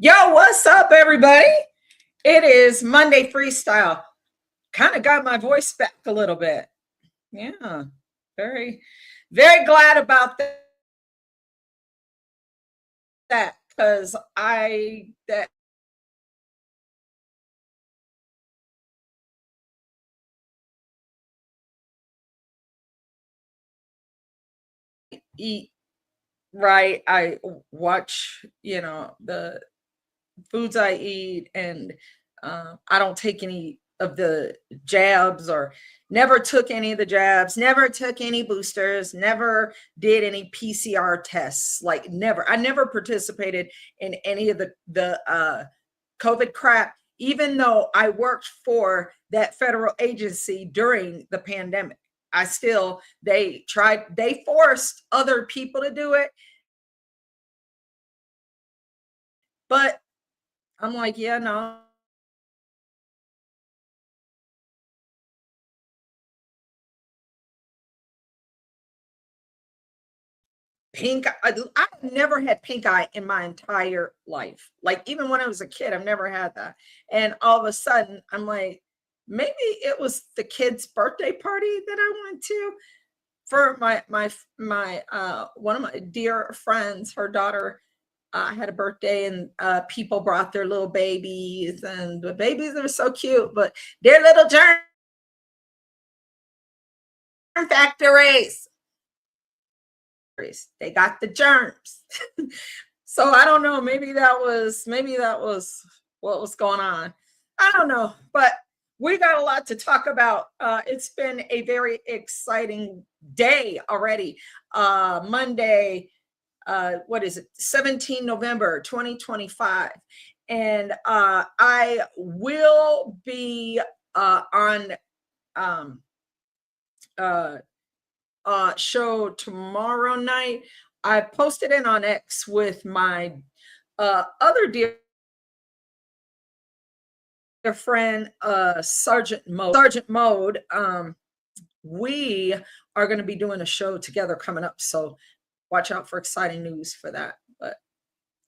Yo, what's up, everybody? It is Monday Freestyle. Kind of got my voice back a little bit. Yeah, very, very glad about that because I that eat right. I watch, the foods I eat, and I don't take any of the jabs, or never took any of the jabs, never took any boosters, never did any PCR tests. Like never. I never participated in any of the COVID crap, even though I worked for that federal agency during the pandemic. I still, they forced other people to do it. But I'm like, yeah, no, I've never had pink eye in my entire life. Like even when I was a kid, I've never had that. And all of a sudden, I'm like, maybe it was the kid's birthday party that I went to for my one of my dear friends. Her daughter had a birthday, and people brought their little babies, and the babies are so cute, but they're little germ factories. They got the germs. So I don't know. Maybe that was what was going on. I don't know, but we got a lot to talk about. It's been a very exciting day already. Monday, what is it? 17 November 2025. And I will be on um, uh, show tomorrow night. I posted it on X with my other dear friend, Sergeant Mode. Sergeant Mode. We are going to be doing a show together coming up, so watch out for exciting news for that. But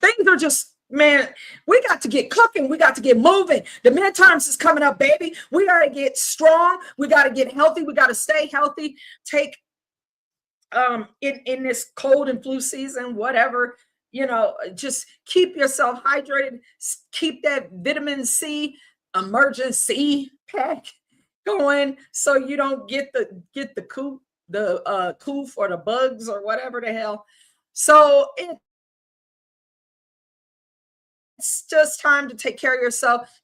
things are just, man, we got to get cooking. We got to get moving. The midterms is coming up, baby. We got to get strong. We got to get healthy. We got to stay healthy. Take in this cold and flu season, whatever, just keep yourself hydrated, keep that vitamin C emergency pack going, so you don't get the coof or the bugs or whatever the hell. So it's just time to take care of yourself.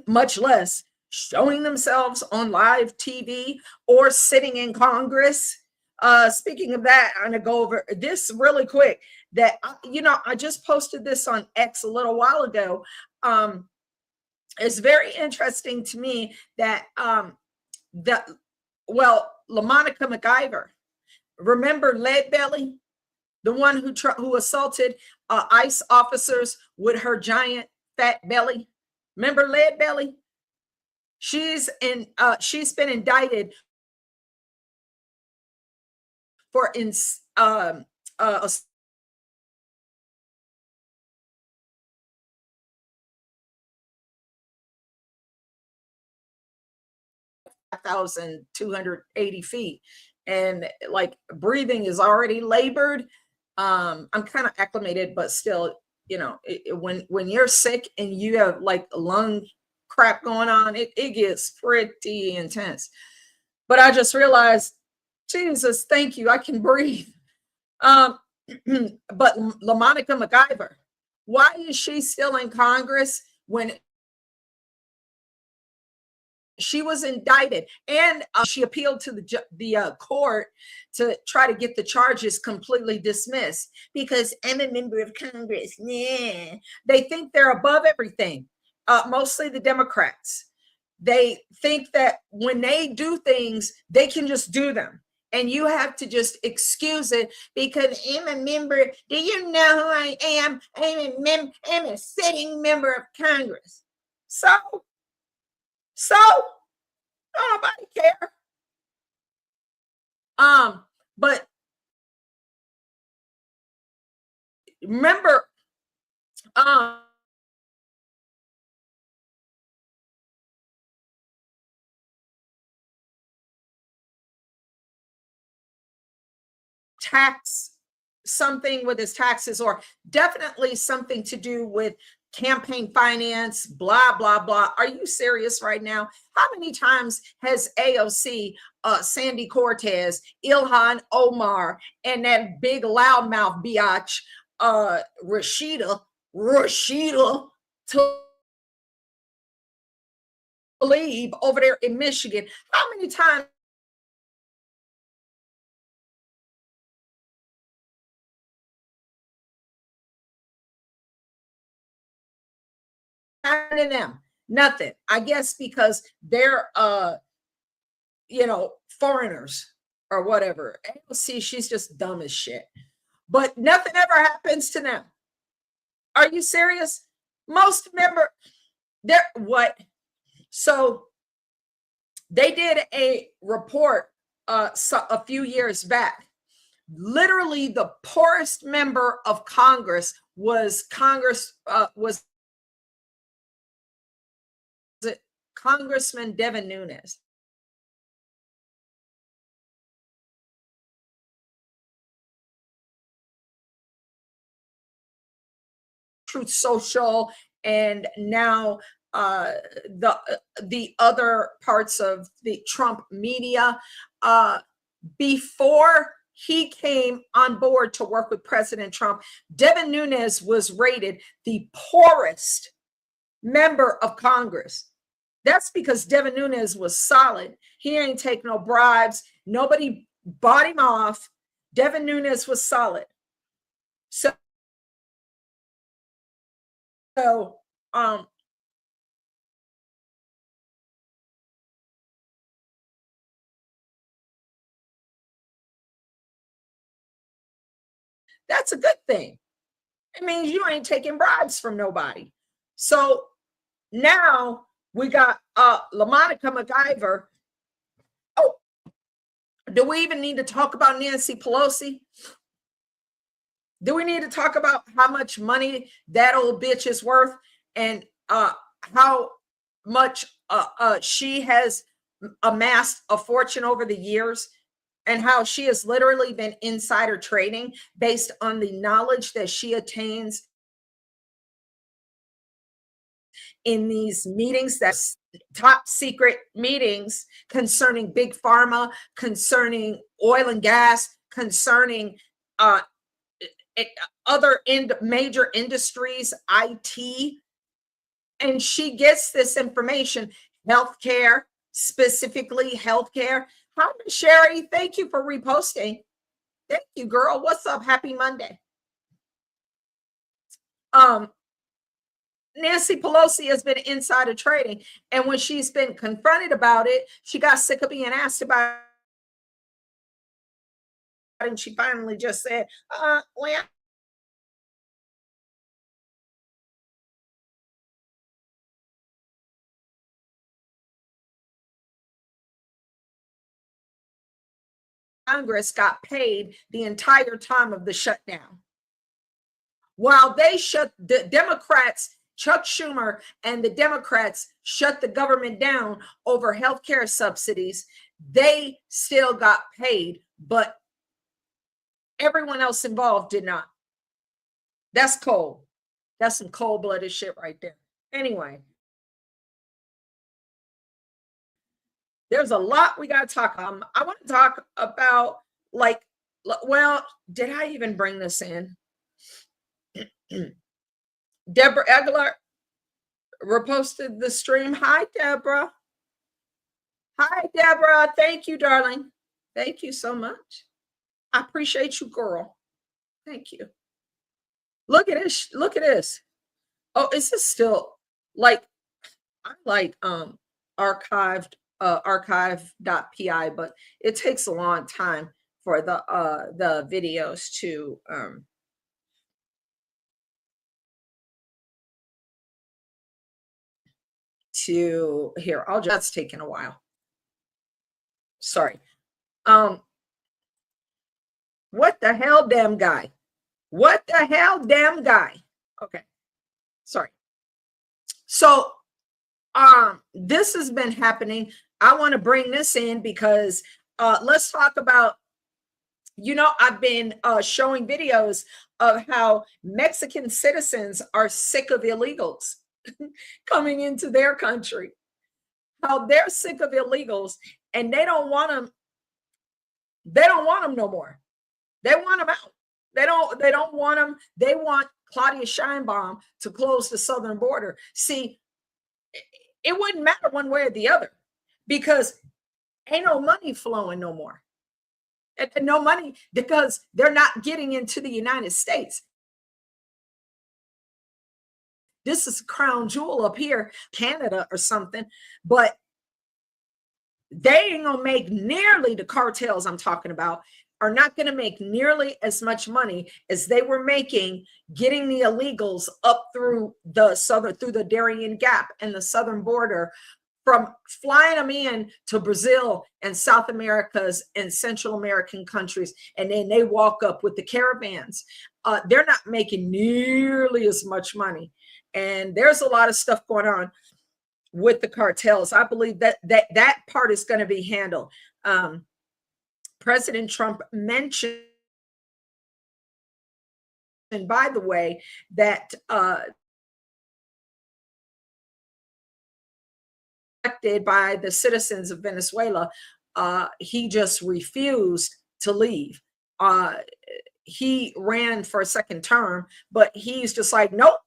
Much less showing themselves on live TV or sitting in Congress. Speaking of that, I'm gonna go over this really quick. That I just posted this on X a little while ago. It's very interesting to me that that well, LaMonica McIver, remember Lead Belly, the one who assaulted ICE officers with her giant fat belly. Remember Lead Belly? She's been indicted for 1,280 feet, and like breathing is already labored. I'm kind of acclimated, but still, when you're sick and you have like lung crap going on, it gets pretty intense. But I just realized, Jesus, thank you, I can breathe. um but LaMonica McIver, why is she still in Congress when she was indicted, and she appealed to the court to try to get the charges completely dismissed because I'm a member of Congress. Yeah. They think they're above everything. Mostly the Democrats. They think that when they do things, they can just do them. And you have to just excuse it because I'm a member. Do you know who I am? I'm a sitting member of Congress. So nobody care. But remember, um, tax something with his taxes, or definitely something to do with campaign finance, blah, blah, blah. Are you serious right now? How many times has AOC, Sandy Cortez, Ilhan Omar, and that big loudmouth biatch, Rashida Tlaib over there in Michigan, how many times to them? Nothing. I guess because they're foreigners or whatever. AOC, she's just dumb as shit. But nothing ever happens to them. Are you serious? Most member, they're what? So they did a report a few years back. Literally, the poorest member of Congress was Congressman Devin Nunes. Truth Social, and now the other parts of the Trump media. Before he came on board to work with President Trump, Devin Nunes was rated the poorest member of Congress. That's because Devin Nunes was solid. He ain't take no bribes. Nobody bought him off. Devin Nunes was solid. So um that's a good thing. It means you ain't taking bribes from nobody. So now we got LaMonica MacGyver. Oh, do we even need to talk about Nancy Pelosi? Do we need to talk about how much money that old bitch is worth, and how much she has amassed a fortune over the years, and how she has literally been insider trading based on the knowledge that she attains in these meetings, that's top secret meetings concerning big pharma, concerning oil and gas, concerning uh, other major industries, IT. And she gets this information, healthcare, specifically healthcare. Hi, Sherry. Thank you for reposting. Thank you, girl. What's up? Happy Monday. Nancy Pelosi has been insider trading, and when she's been confronted about it, she got sick of being asked about it, and she finally just said, well, Congress got paid the entire time of the shutdown. While the Democrats, Chuck Schumer and the Democrats shut the government down over healthcare subsidies, they still got paid, but everyone else involved did not. That's cold. That's some cold-blooded shit right there. Anyway, there's a lot we got to talk. I want to talk about, like, well, did I even bring this in? Deborah Aguilar reposted the stream. Hi, Deborah. Hi, Deborah. Thank you, darling. Thank you so much. I appreciate you, girl. Thank you. Look at this. Look at this. Oh, is this still like I like archive.pi, but it takes a long time for the videos to here. I'll just that's taking a while. Sorry. Um, what the hell, damn guy? What the hell, damn guy? Okay, sorry. So this has been happening. I want to bring this in because let's talk about, I've been showing videos of how Mexican citizens are sick of illegals coming into their country, how they're sick of illegals and they don't want them no more. They want them out. They don't want them. They want Claudia Sheinbaum to close the southern border. See, it wouldn't matter one way or the other because ain't no money flowing no more. And no money because they're not getting into the United States. This is crown jewel up here, Canada or something, but they ain't gonna make nearly the cartels I'm talking about are not going to make nearly as much money as they were making getting the illegals up through the Darien Gap and the southern border, from flying them in to Brazil and South America's and Central American countries, and then they walk up with the caravans. They're not making nearly as much money, and there's a lot of stuff going on with the cartels. I believe that part is going to be handled. President Trump mentioned, by the way, that elected by the citizens of Venezuela, he just refused to leave. He ran for a second term, but he's just like, nope,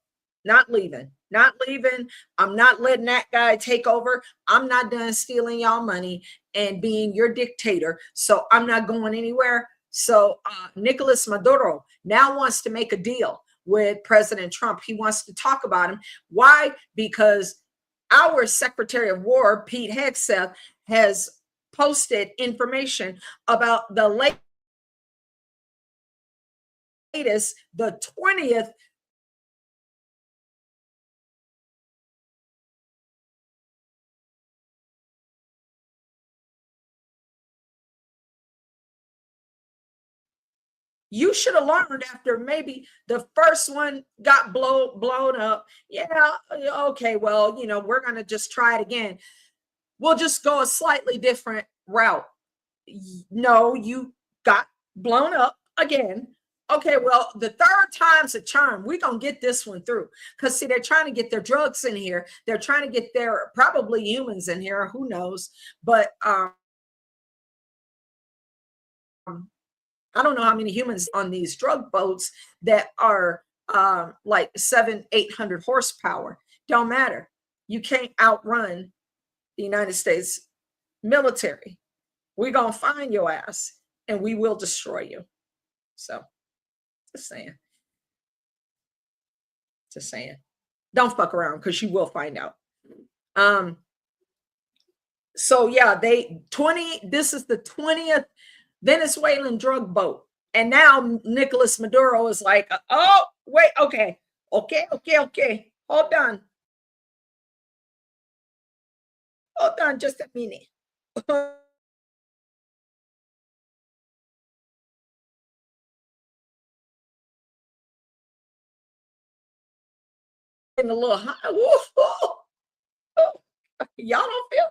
not leaving, not leaving. I'm not letting that guy take over. I'm not done stealing y'all money and being your dictator. So I'm not going anywhere. So Nicolas Maduro now wants to make a deal with President Trump. He wants to talk about him. Why? Because our Secretary of War, Pete Hegseth, has posted information about the latest, the 20th you should have learned after maybe the first one got blown up. Yeah, okay, well, we're going to just try it again. We'll just go a slightly different route. No, you got blown up again. Okay, well, the third time's a charm. We're going to get this one through. Because, see, they're trying to get their drugs in here. They're trying to get their probably humans in here. Who knows? But I don't know how many humans on these drug boats that are like 700-800 horsepower. Don't matter. You can't outrun the United States military. We're going to find your ass and we will destroy you. So, just saying. Just saying. Don't fuck around because you will find out. So yeah, this is the 20th Venezuelan drug boat. And now Nicolas Maduro is like, oh, wait, okay. Hold on. Hold on just a minute. In a little hot. Y'all don't feel?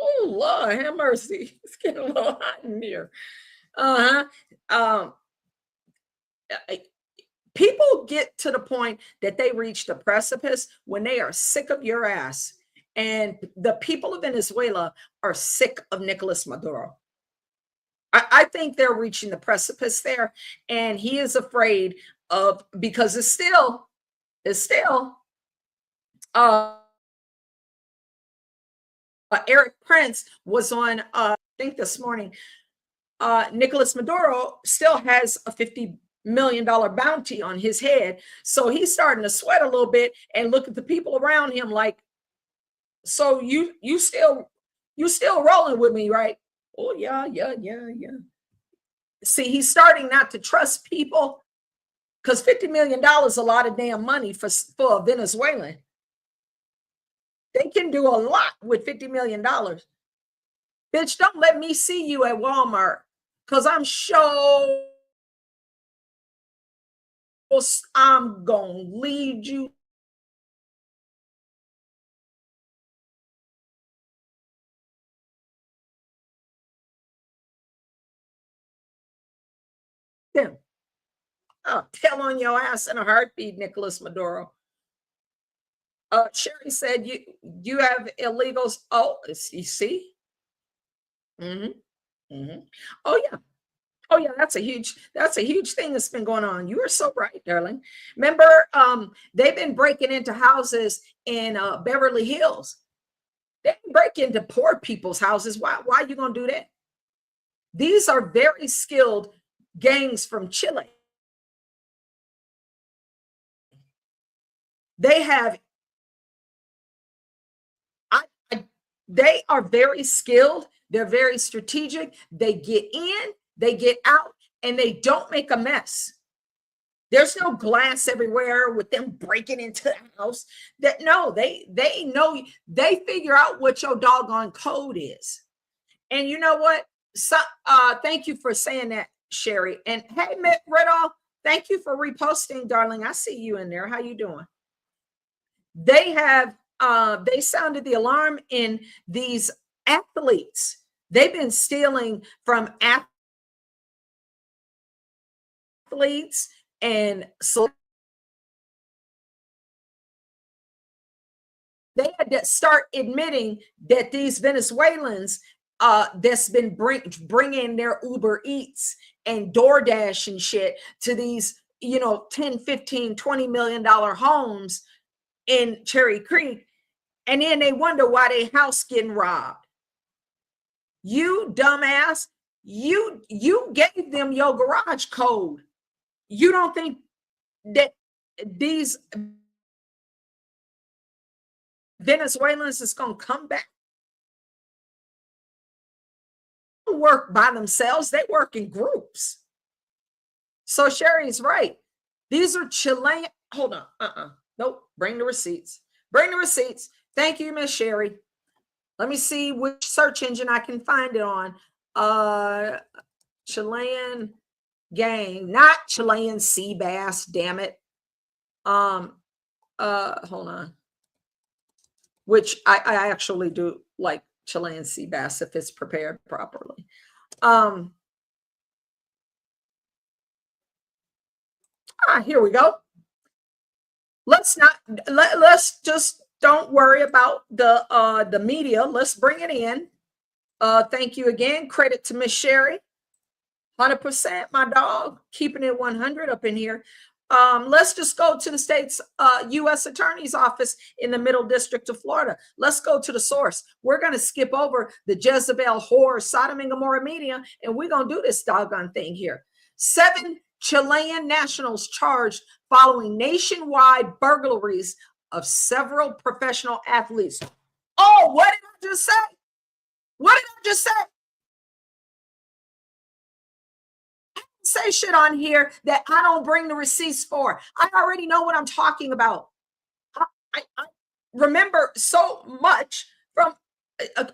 Oh, Lord, have mercy. It's getting a little hot in here. Uh-huh. Um, People get to the point that they reach the precipice when they are sick of your ass. And the people of Venezuela are sick of Nicolas Maduro. I think they're reaching the precipice there. And he is afraid of, because it's still uh Eric Prince was on, I think this morning. Nicolas Maduro still has a $50 million bounty on his head. So he's starting to sweat a little bit and look at the people around him like, so you still rolling with me, right? Oh yeah. See, he's starting not to trust people because $50 million is a lot of damn money for a Venezuelan. They can do a lot with $50 million. Bitch, don't let me see you at Walmart because I'm gonna lead you. Them. I'll tell on your ass in a heartbeat, Nicolas Maduro. Sherry said you have illegals. Oh, you see? Mm-hmm. Mm-hmm. Oh yeah. Oh yeah, that's a huge thing that's been going on. You are so right, darling. Remember, they've been breaking into houses in Beverly Hills. They break into poor people's houses. Why are you gonna do that? These are very skilled gangs from Chile. They have they are very skilled, they're very strategic, they get in, they get out, and they don't make a mess. There's no glass everywhere with them breaking into the house. That no, they know, they figure out what your doggone code is. And you know what? So thank you for saying that, Sherry. And hey, Mitt Riddle, thank you for reposting, darling. I see you in there. How you doing? They have they sounded the alarm in these athletes. They've been stealing from athletes and so they had to start admitting that these Venezuelans that's been bringing their Uber Eats and DoorDash and shit to these, 10, 15, $20 million homes in Cherry Creek. And then they wonder why their house getting robbed. You dumbass, you gave them your garage code. You don't think that these Venezuelans is going to come back? They don't work by themselves. They work in groups. So Sherry's right. These are Chilean. Hold on. Nope. Bring the receipts. Bring the receipts. Thank you, Miss Sherry. Let me see which search engine I can find it on. Chilean gang, not Chilean sea bass, damn it. Hold on. Which I actually do like Chilean sea bass if it's prepared properly. Here we go. Let's just don't worry about the media. Let's bring it in. Thank you again. Credit to Miss Sherry. 100%, my dog. Keeping it 100 up in here. Let's just go to the state's U.S. Attorney's Office in the Middle District of Florida. Let's go to the source. We're going to skip over the Jezebel whore, Sodom and Gomorrah media, and we're going to do this doggone thing here. 7 Chilean nationals charged following nationwide burglaries of several professional athletes. Oh, what did I just say? What did I just say? Say shit on here that I don't bring the receipts for. I already know what I'm talking about. I remember so much from,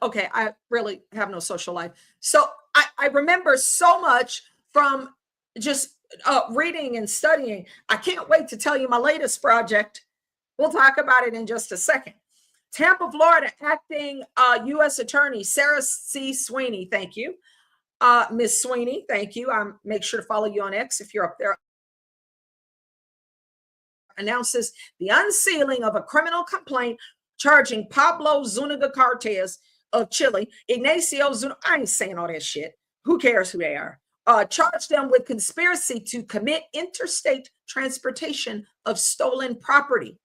okay, I really have no social life. So I remember so much from just reading and studying. I can't wait to tell you my latest project. We'll talk about it in just a second. Tampa, Florida, acting U.S. Attorney Sarah C. Sweeney, thank you. Miss Sweeney, thank you. Make sure to follow you on X if you're up there. Announces the unsealing of a criminal complaint charging Pablo Zuniga Cartels of Chile, Ignacio Zuniga. I ain't saying all that shit. Who cares who they are? Charged them with conspiracy to commit interstate transportation of stolen property.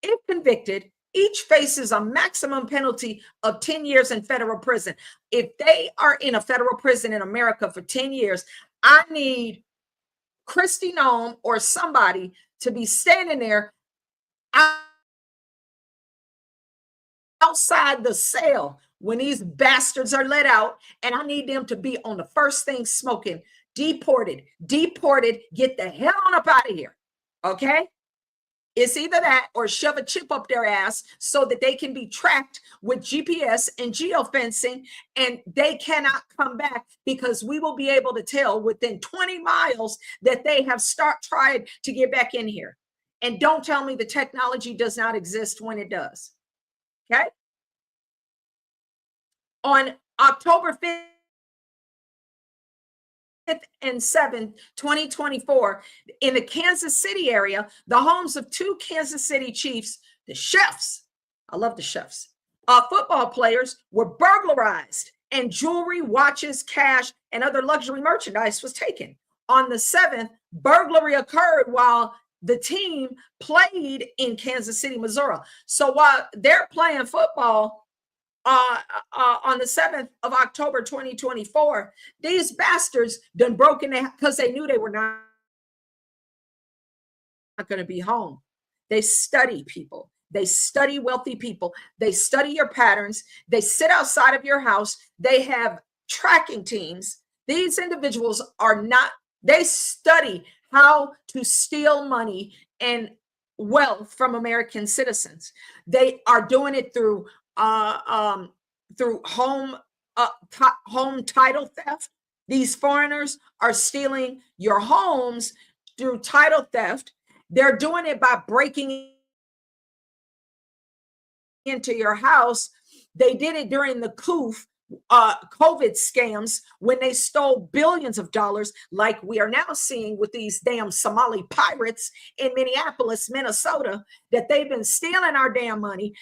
If convicted, Each faces a maximum penalty of 10 years in federal prison. If they are in a federal prison in America for 10 years, I need Christy Nome or somebody to be standing there outside the cell when these bastards are let out, and I need them to be on the first thing smoking. Deported, get the hell on up out of here. Okay? It's either that or shove a chip up their ass so that they can be tracked with GPS and geofencing, and they cannot come back, because we will be able to tell within 20 miles that they have tried to get back in here. And don't tell me the technology does not exist when it does. Okay? On October 5th and 7th, 2024, in the Kansas City area, the homes of two Kansas City Chiefs, the Chefs, I love the Chefs, football players, were burglarized, and jewelry, watches, cash, and other luxury merchandise was taken. On the 7th, burglary occurred while the team played in Kansas City, Missouri. So while they're playing football, on the 7th of October 2024, these bastards done broken in because they knew they were not going to be home. They study people. They study wealthy people. They study your patterns. They sit outside of your house. They have tracking teams. These individuals are not, they study how to steal money and wealth from American citizens. They are doing it through home title theft. These foreigners are stealing your homes through title theft. They're doing it by breaking into your house. They did it during the COVID scams when they stole billions of dollars, like we are now seeing with these damn Somali pirates in Minneapolis, Minnesota, that they've been stealing our damn money.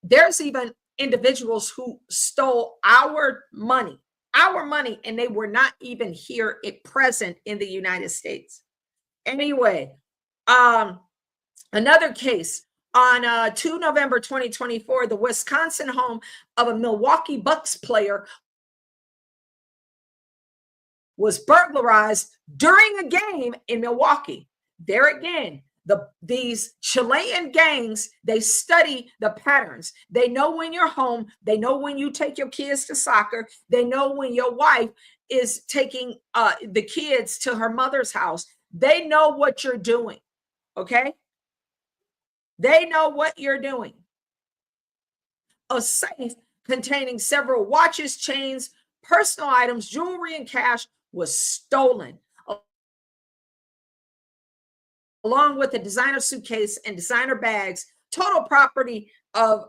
There's even individuals who stole our money, and they were not even here present in the United States. Anyway, another case. On 2 November 2024, the Wisconsin home of a Milwaukee Bucks player was burglarized during a game in Milwaukee. There again, these Chilean gangs, they study the patterns. They know when you're home. They know when you take your kids to soccer. They know when your wife is taking the kids to her mother's house. They know what you're doing, okay? They know what you're doing. A safe containing several watches, chains, personal items, jewelry, and cash was stolen, along with a designer suitcase and designer bags. Total property of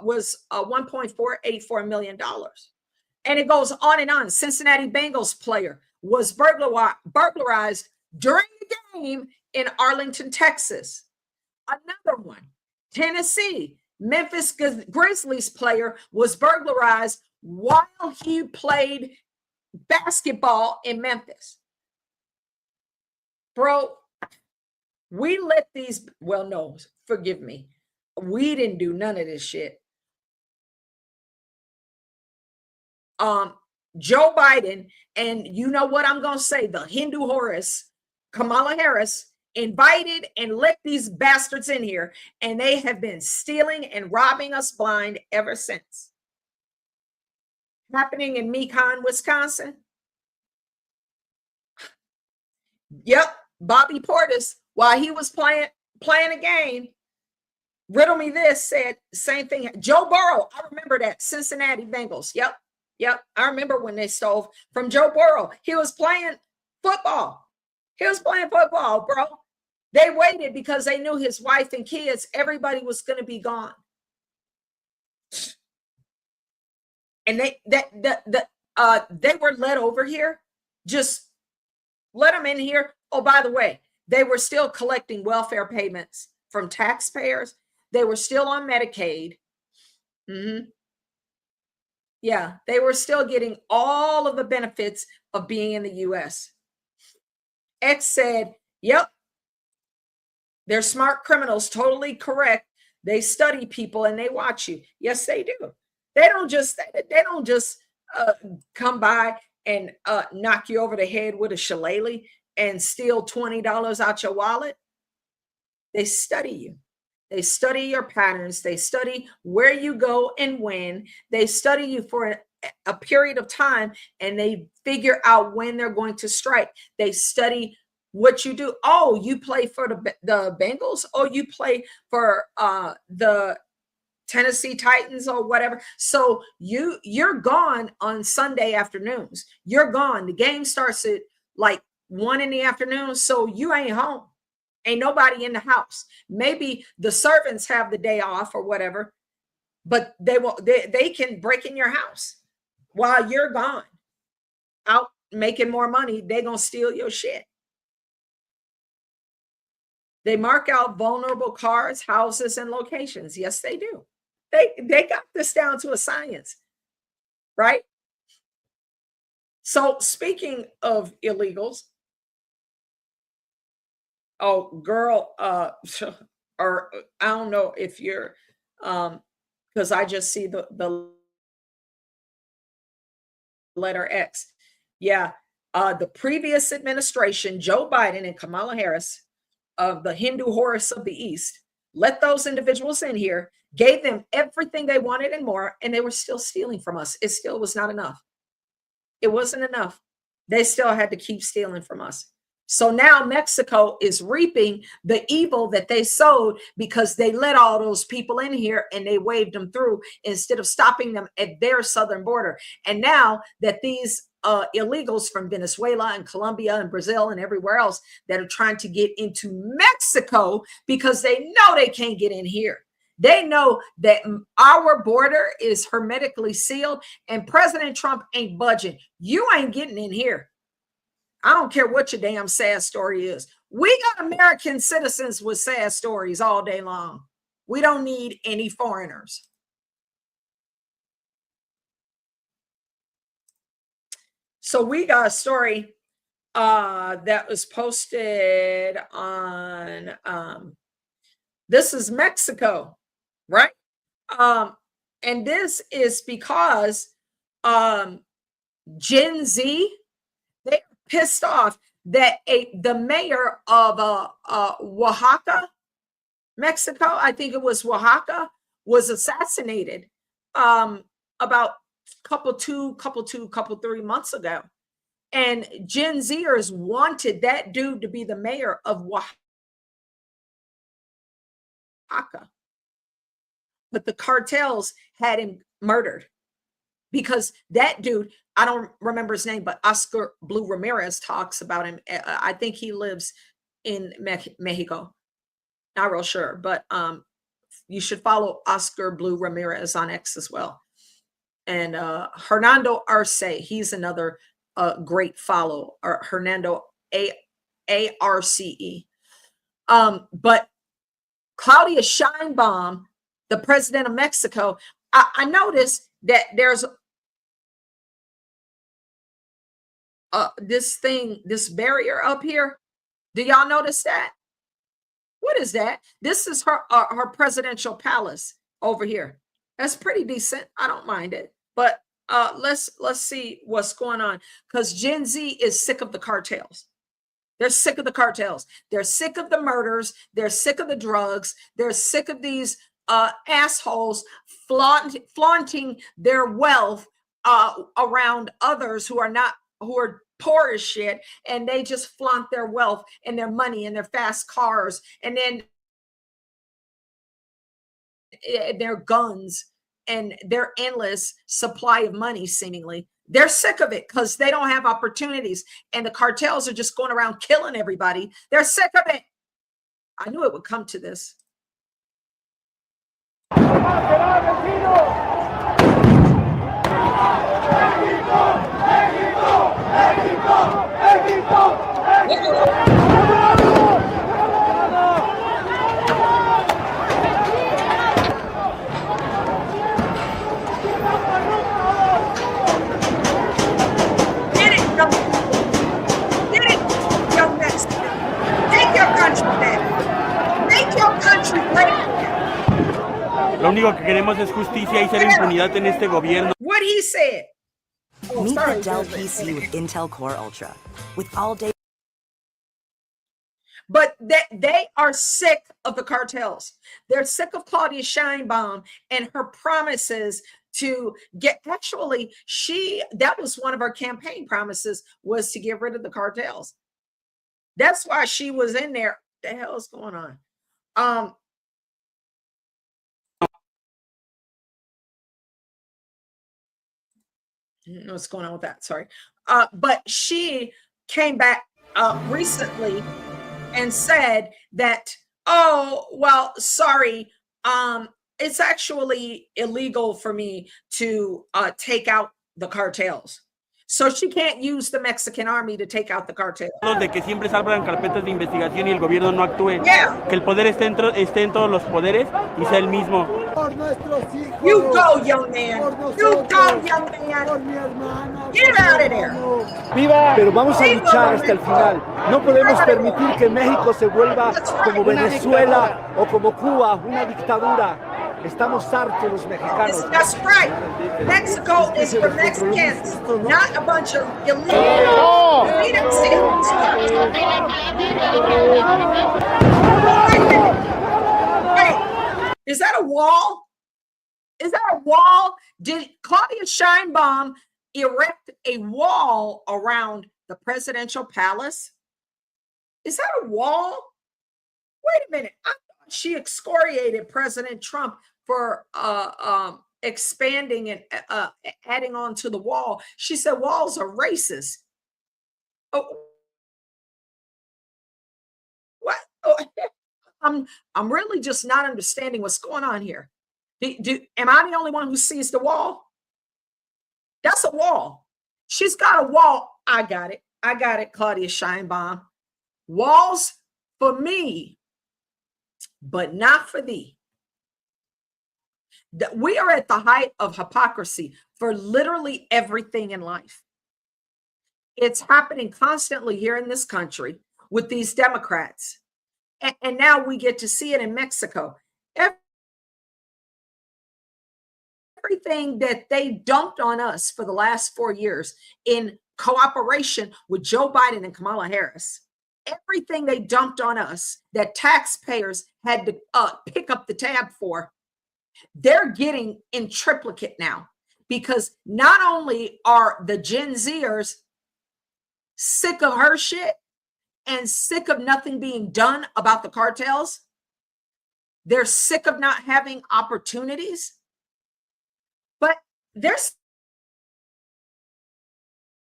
was $1.484 million. And it goes on and on. Cincinnati Bengals player was burglarized during the game in Arlington, Texas. Another one, Tennessee, Memphis Grizzlies player was burglarized while he played basketball in Memphis. Bro, we let these, well, no, forgive me. We didn't do none of this shit. Joe Biden, and you know what I'm going to say, the Hindu Horus, Kamala Harris, invited and let these bastards in here, and they have been stealing and robbing us blind ever since. Happening in Macon, Wisconsin. Yep, Bobby Portis, while he was playing a game, riddle me this, said same thing. Joe Burrow, I remember that, Cincinnati Bengals. Yep, I remember when they stole from Joe Burrow. He was playing football. Bro. They waited because they knew his wife and kids, everybody was going to be gone. And they were led over here. Just let them in here. Oh, by the way, they were still collecting welfare payments from taxpayers. They were still on Medicaid. Yeah, they were still getting all of the benefits of being in the U.S. X said, yep, they're smart criminals, totally correct. They study people and they watch you. Yes, they do. They don't just come by and knock you over the head with a shillelagh and steal $20 out your wallet. They study you. They study your patterns. They study where you go and when. They study you for a period of time, and they figure out when they're going to strike. They study what you do. Oh, you play for the Bengals? Oh, you play for the Tennessee Titans or whatever. So you're gone on Sunday afternoons. You're gone. The game starts at like 1 in the afternoon, so you ain't home. Ain't nobody in the house. Maybe the servants have the day off or whatever, but they can break in your house while you're gone out making more money. They're gonna steal your shit. They mark out vulnerable cars, houses, and locations. Yes, they do. They got this down to a science, right? So speaking of illegals, oh girl, or I don't know if you're because I just see the letter X. Yeah. The previous administration, Joe Biden and Kamala Harris, of the Hindu Horus of the East, let those individuals in here, gave them everything they wanted and more, and they were still stealing from us. It still was not enough. It wasn't enough. They still had to keep stealing from us. So now Mexico is reaping the evil that they sowed because they let all those people in here and they waved them through instead of stopping them at their southern border. And now that these illegals from Venezuela and Colombia and Brazil and everywhere else that are trying to get into Mexico because they know they can't get in here. They know that our border is hermetically sealed and President Trump ain't budging. You ain't getting in here. I don't care what your damn sad story is. We got American citizens with sad stories all day long. We don't need any foreigners. So we got a story that was posted on, this is Mexico, right? And this is because Gen Z, they're pissed off that the mayor of Oaxaca, Mexico, I think it was Oaxaca, was assassinated about couple 3 months ago. And Gen Zers wanted that dude to be the mayor of Oaxaca. But the cartels had him murdered because that dude, I don't remember his name, but Oscar Blue Ramirez talks about him. I think he lives in Mexico. Not real sure, but you should follow Oscar Blue Ramirez on X as well. And Hernando Arce, he's another great follow, or Hernando Arce. But Claudia Sheinbaum, the president of Mexico, I noticed that there's this barrier up here. Do y'all notice that? What is that? This is her presidential palace over here. That's pretty decent. I don't mind it. But let's see what's going on, because Gen Z is sick of the cartels. They're sick of the cartels. They're sick of the murders. They're sick of the drugs. They're sick of these assholes flaunting their wealth around others who are poor as shit, and they just flaunt their wealth and their money and their fast cars and then their guns and their endless supply of money. Seemingly they're sick of it because they don't have opportunities, and the cartels are just going around killing everybody. They're sick of it. I knew it would come to this. Take your country back. Make your country great again. único que queremos es justicia y cero impunidad en este gobierno. What he said. Oh, Meet sorry, the Dell PC with Intel Core Ultra. With all day. But they are sick of the cartels. They're sick of Claudia Sheinbaum and her promises to get, actually, that was one of her campaign promises, was to get rid of the cartels. That's why she was in there. What the hell is going on? What's going on with that? Sorry. But she came back recently and said that, oh, well, sorry, it's actually illegal for me to take out the cartels. So she can't use the Mexican army to take out the cartel. De que siempre salgan carpetas de investigación y el gobierno no actúe. Yeah. Que el poder esté en todos los poderes y sea el mismo. Por nuestros hijos. You go, young man. You go, young man. Por mi hermana. Get out of there. ¡Viva! Pero vamos a luchar hasta el final. No podemos permitir que México se vuelva como Venezuela o como Cuba, una dictadura. Estamos hartos los mexicanos. That's right. Mexico is for Mexicans, not a bunch of illegal. Wait, is that a wall? Is that a wall? Did Claudia Sheinbaum erect a wall around the presidential palace? Is that a wall? Wait a minute. I thought she excoriated President Trump for expanding and adding on to the wall. She said walls are racist. Oh, what? Oh, I'm really just not understanding what's going on here. Am I the only one who sees the wall? That's a wall. She's got a wall. I got it. I got it, Claudia Sheinbaum. Walls for me, but not for thee. We are at the height of hypocrisy for literally everything in life. It's happening constantly here in this country with these Democrats. And now we get to see it in Mexico. Everything that they dumped on us for the last 4 years in cooperation with Joe Biden and Kamala Harris, everything they dumped on us that taxpayers had to pick up the tab for, they're getting in triplicate now, because not only are the Gen Zers sick of her shit and sick of nothing being done about the cartels, they're sick of not having opportunities, but they're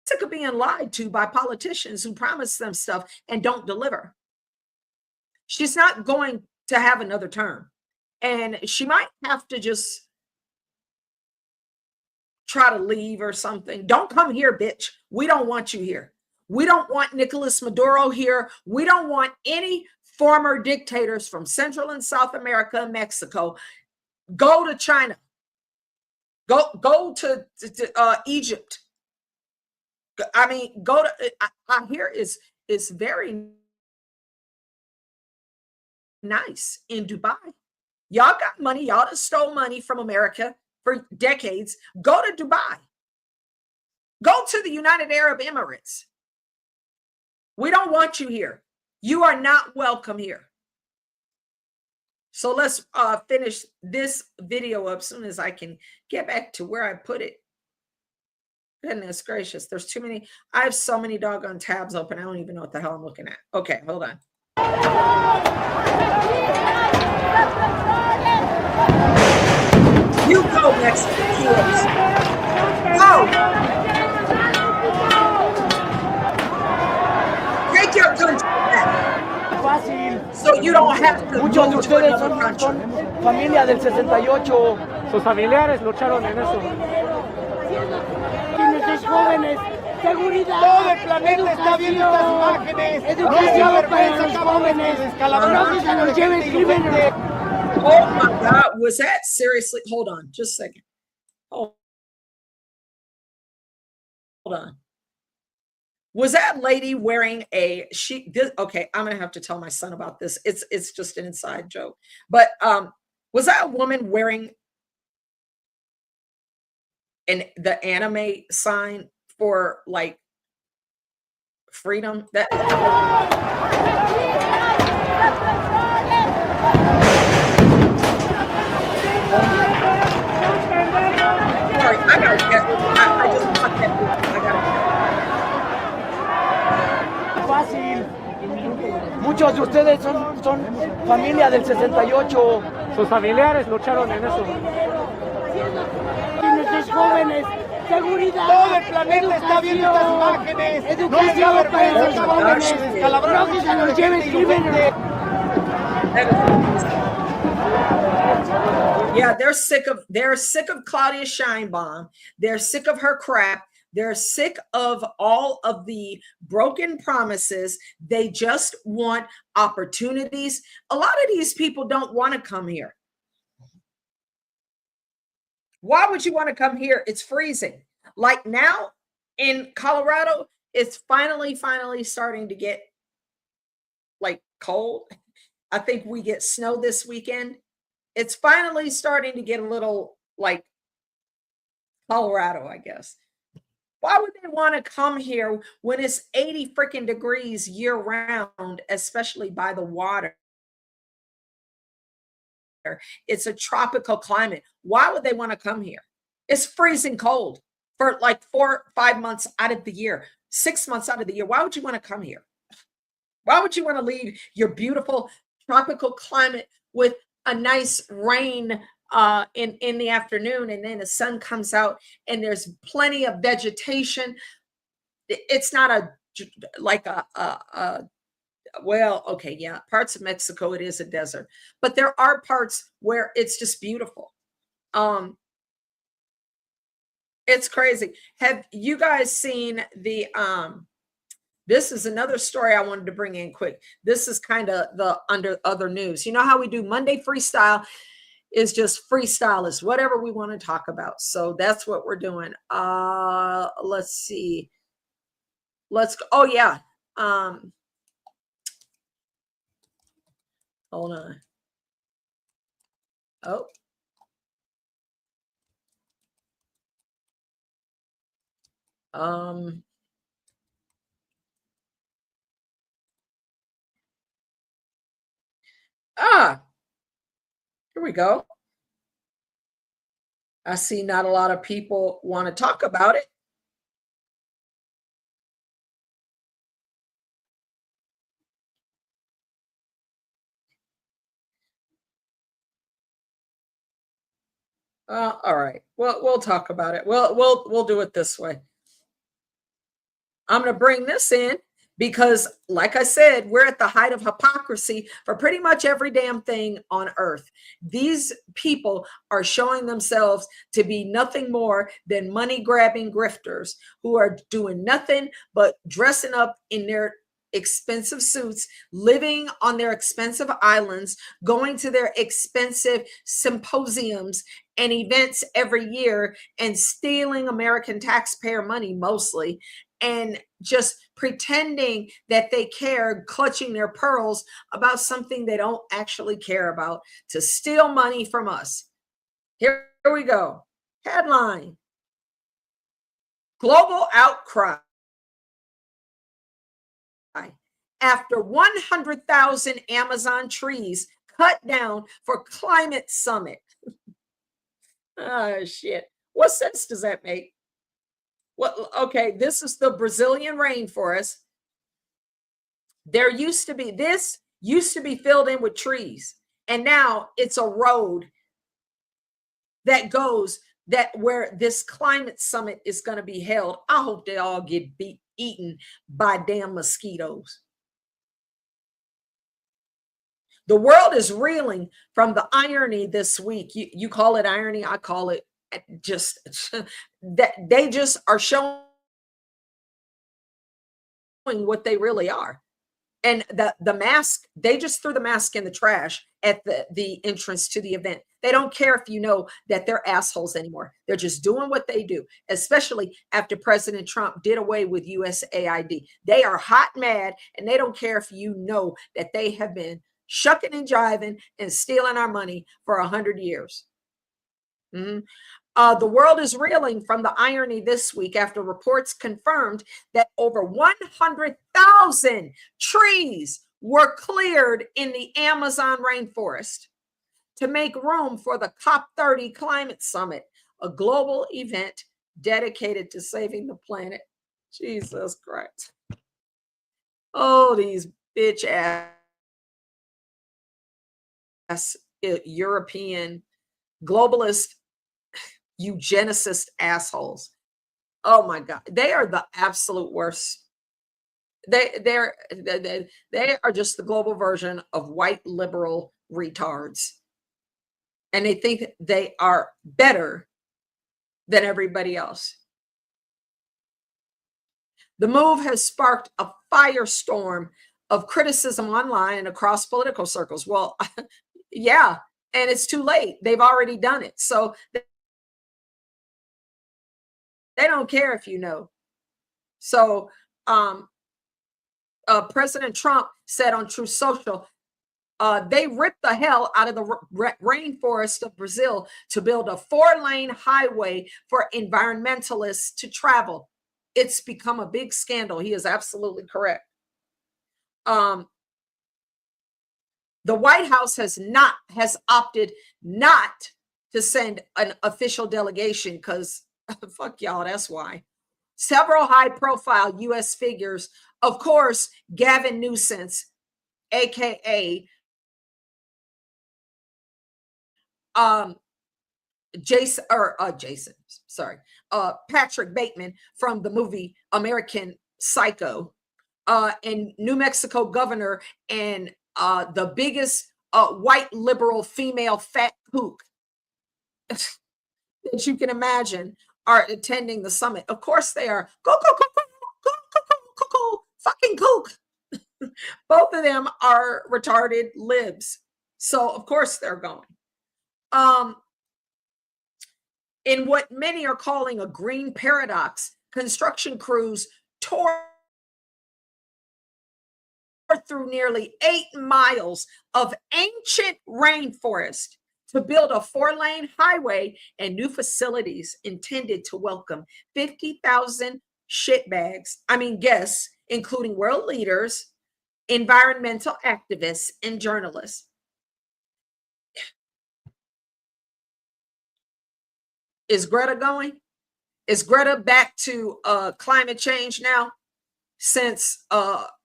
sick of being lied to by politicians who promise them stuff and don't deliver. She's not going to have another term. And she might have to just try to leave or something. Don't come here, bitch. We don't want you here. We don't want Nicolas Maduro here. We don't want any former dictators from Central and South America and Mexico. Go to China. Go to Egypt. I mean, go to, I hear is very nice in Dubai. Y'all got money. Y'all just stole money from America for decades. Go to Dubai. Go to the United Arab Emirates. We don't want you here. You are not welcome here. So let's finish this video up as soon as I can get back to where I put it. Goodness gracious. There's too many. I have so many doggone tabs open. I don't even know what the hell I'm looking at. Okay, hold on. You go, Mexican kids. Go. Take your country back. So you don't have to Muchos go de to ustedes another country. son familia del 68. Sus familiares lucharon en eso. Quienes jóvenes, seguridad. Todo el planeta está viendo estas imágenes. Educación para los jóvenes. No que se nos lleven crímenes. Oh my God, was that seriously? Hold on, just a second. Hold on. Was that lady wearing okay, I'm gonna have to tell my son about this. It's just an inside joke. But Was that a woman wearing the anime sign for like freedom? That sorry, I gotta get. I just caught that. I gotta. Fácil. Muchos de ustedes son familia del 68. Sus familiares lucharon en eso. Y nuestros jóvenes, seguridad. Todo el planeta está viendo estas imágenes. No les da vergüenza, cabrones. No que se los lleven crímenes. Yeah, they're sick of Claudia Scheinbaum. They're sick of her crap. They're sick of all of the broken promises. They just want opportunities. A lot of these people don't want to come here. Why would you want to come here? It's freezing. Like now in Colorado, it's finally starting to get like cold. I think we get snow this weekend. It's finally starting to get a little like Colorado, I guess. Why would they want to come here when it's 80 freaking degrees year round, especially by the water? It's a tropical climate. Why would they want to come here? It's freezing cold for like 4 or 5 months out of the year, 6 months out of the year. Why would you want to come here? Why would you want to leave your beautiful tropical climate with a nice rain in the afternoon, and then the sun comes out and there's plenty of vegetation? It's not well, okay, yeah, parts of Mexico, it is a desert, but there are parts where it's just beautiful. It's crazy. Have you guys seen the this is another story I wanted to bring in quick. This is kind of the other news. You know how we do Monday Freestyle is just freestyle is whatever we want to talk about. So that's what we're doing. Let's see. Let's go. Oh yeah. Hold on. Oh. Here we go. I see not a lot of people want to talk about it. All right. Well, we'll talk about it. We'll do it this way. I'm going to bring this in because, like I said, we're at the height of hypocrisy for pretty much every damn thing on earth. These people are showing themselves to be nothing more than money-grabbing grifters who are doing nothing but dressing up in their expensive suits, living on their expensive islands, going to their expensive symposiums and events every year, and stealing American taxpayer money mostly, and just pretending that they care, clutching their pearls about something they don't actually care about, to steal money from us. Here we go. Headline: global outcry after 100,000 Amazon trees cut down for climate summit. Oh, shit. What sense does that make? Well, okay, this is the Brazilian rainforest. This used to be filled in with trees, and now it's a road that goes where this climate summit is going to be held. I hope they all get eaten by damn mosquitoes. The world is reeling from the irony this week. You call it irony, I call it just that they just are showing what they really are. And the mask, they just threw the mask in the trash at the entrance to the event. They don't care if you know that they're assholes anymore. They're just doing what they do, especially after President Trump did away with USAID. They are hot mad, and they don't care if you know that they have been shucking and jiving and stealing our money for 100 years. The world is reeling from the irony this week after reports confirmed that over 100,000 trees were cleared in the Amazon rainforest to make room for the COP30 climate summit, a global event dedicated to saving the planet. Jesus Christ. Oh, these bitch ass European globalist eugenicist assholes. Oh my God. They are the absolute worst. They are just the global version of white liberal retards. And they think they are better than everybody else. The move has sparked a firestorm of criticism online and across political circles. Well, yeah, and it's too late. They've already done it. So they don't care if you know. So President Trump said on Truth Social, they ripped the hell out of the rainforest of Brazil to build a 4-lane highway for environmentalists to travel. It's become a big scandal. He is absolutely correct. The White House has opted not to send an official delegation because fuck y'all, that's why. Several high-profile U.S. figures, of course, Gavin Newsom, aka Patrick Bateman from the movie American Psycho, and New Mexico governor and the biggest white liberal female fat kook that you can imagine are attending the summit. Of course they are. Go, fucking kook. Both of them are retarded libs. So of course they're going. In what many are calling a green paradox, construction crews tore through nearly 8 miles of ancient rainforest to build a 4-lane highway and new facilities intended to welcome 50,000 guests, including world leaders, environmental activists, and journalists. Is Greta going? Is Greta back to climate change now since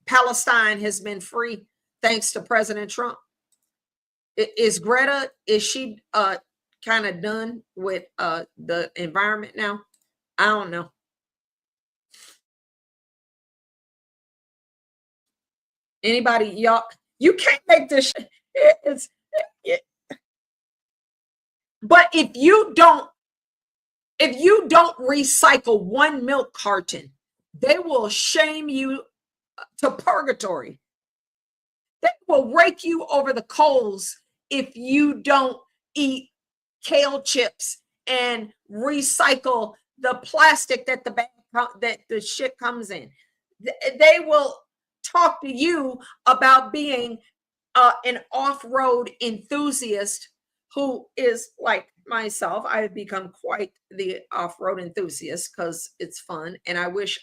Palestine has been free thanks to President Trump? Is she kind of done with the environment now? I don't know. Anybody, y'all, you can't make this but if you don't recycle 1 milk carton, they will shame you to purgatory. They will rake you over the coals if you don't eat kale chips and recycle the plastic that the shit comes in. They will talk to you about being an off-road enthusiast who is like myself. I have become quite the off-road enthusiast because it's fun. And I wish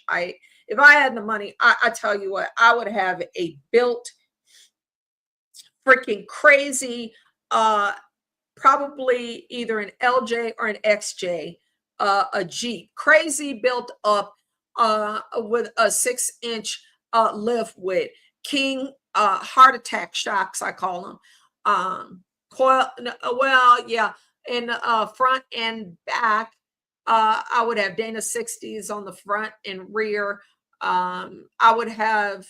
if I had the money, I tell you what, I would have a built freaking crazy, probably either an LJ or an XJ, a Jeep, crazy built up with a 6-inch lift with king heart attack shocks, I call them. In front and back, I would have Dana 60s on the front and rear. I would have,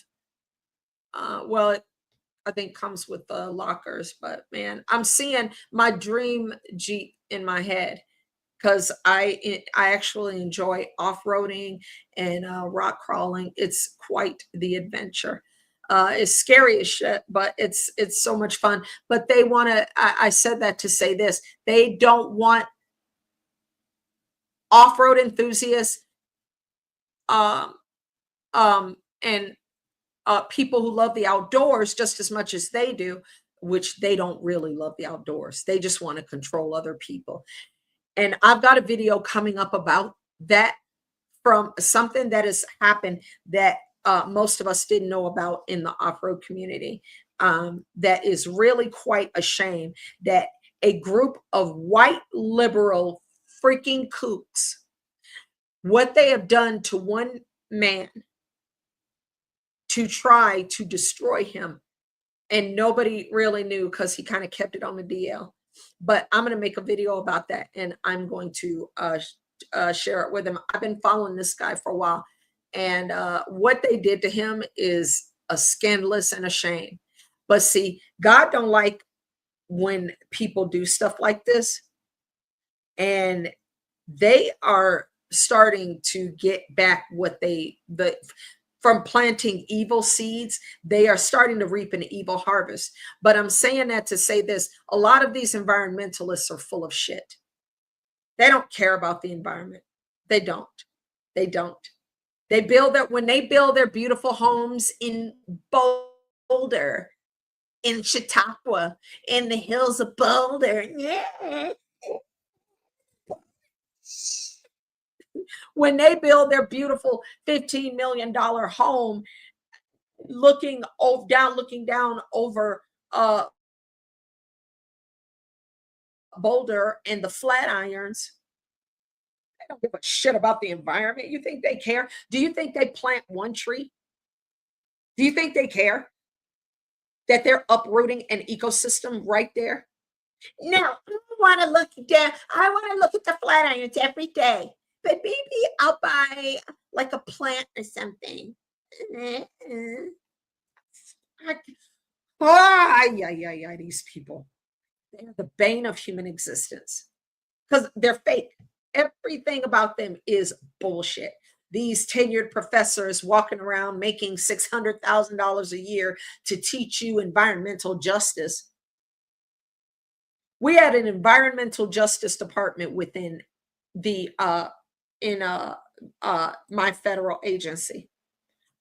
I think comes with the lockers, but man, I'm seeing my dream Jeep in my head because I actually enjoy off-roading and rock crawling. It's quite the adventure. It's scary as shit, but it's so much fun. But they want to, I said that to say this, they don't want off-road enthusiasts and people who love the outdoors just as much as they do, which they don't really love the outdoors. They just want to control other people. And I've got a video coming up about that, from something that has happened that most of us didn't know about in the off-road community. That is really quite a shame that a group of white liberal freaking kooks, what they have done to one man to try to destroy him. And nobody really knew because he kind of kept it on the DL. But I'm going to make a video about that, and I'm going to share it with him. I've been following this guy for a while, and what they did to him is a scandalous and a shame. But see, God don't like when people do stuff like this, and they are starting to get back what from planting evil seeds, they are starting to reap an evil harvest. But I'm saying that to say this: a lot of these environmentalists are full of shit. They don't care about the environment. They don't. They don't. They build that when they build their beautiful homes in Boulder, in Chautauqua, in the hills of Boulder. Yeah. When they build their beautiful $15 million home, looking down over Boulder and the Flatirons, they don't give a shit about the environment. You think they care? Do you think they plant one tree? Do you think they care that they're uprooting an ecosystem right there? No, I want to look down. I want to look at the Flatirons every day. But maybe I'll buy like a plant or something. Yeah, these people. They're the bane of human existence because they're fake. Everything about them is bullshit. These tenured professors walking around making $600,000 a year to teach you environmental justice. We had an environmental justice department within the my federal agency.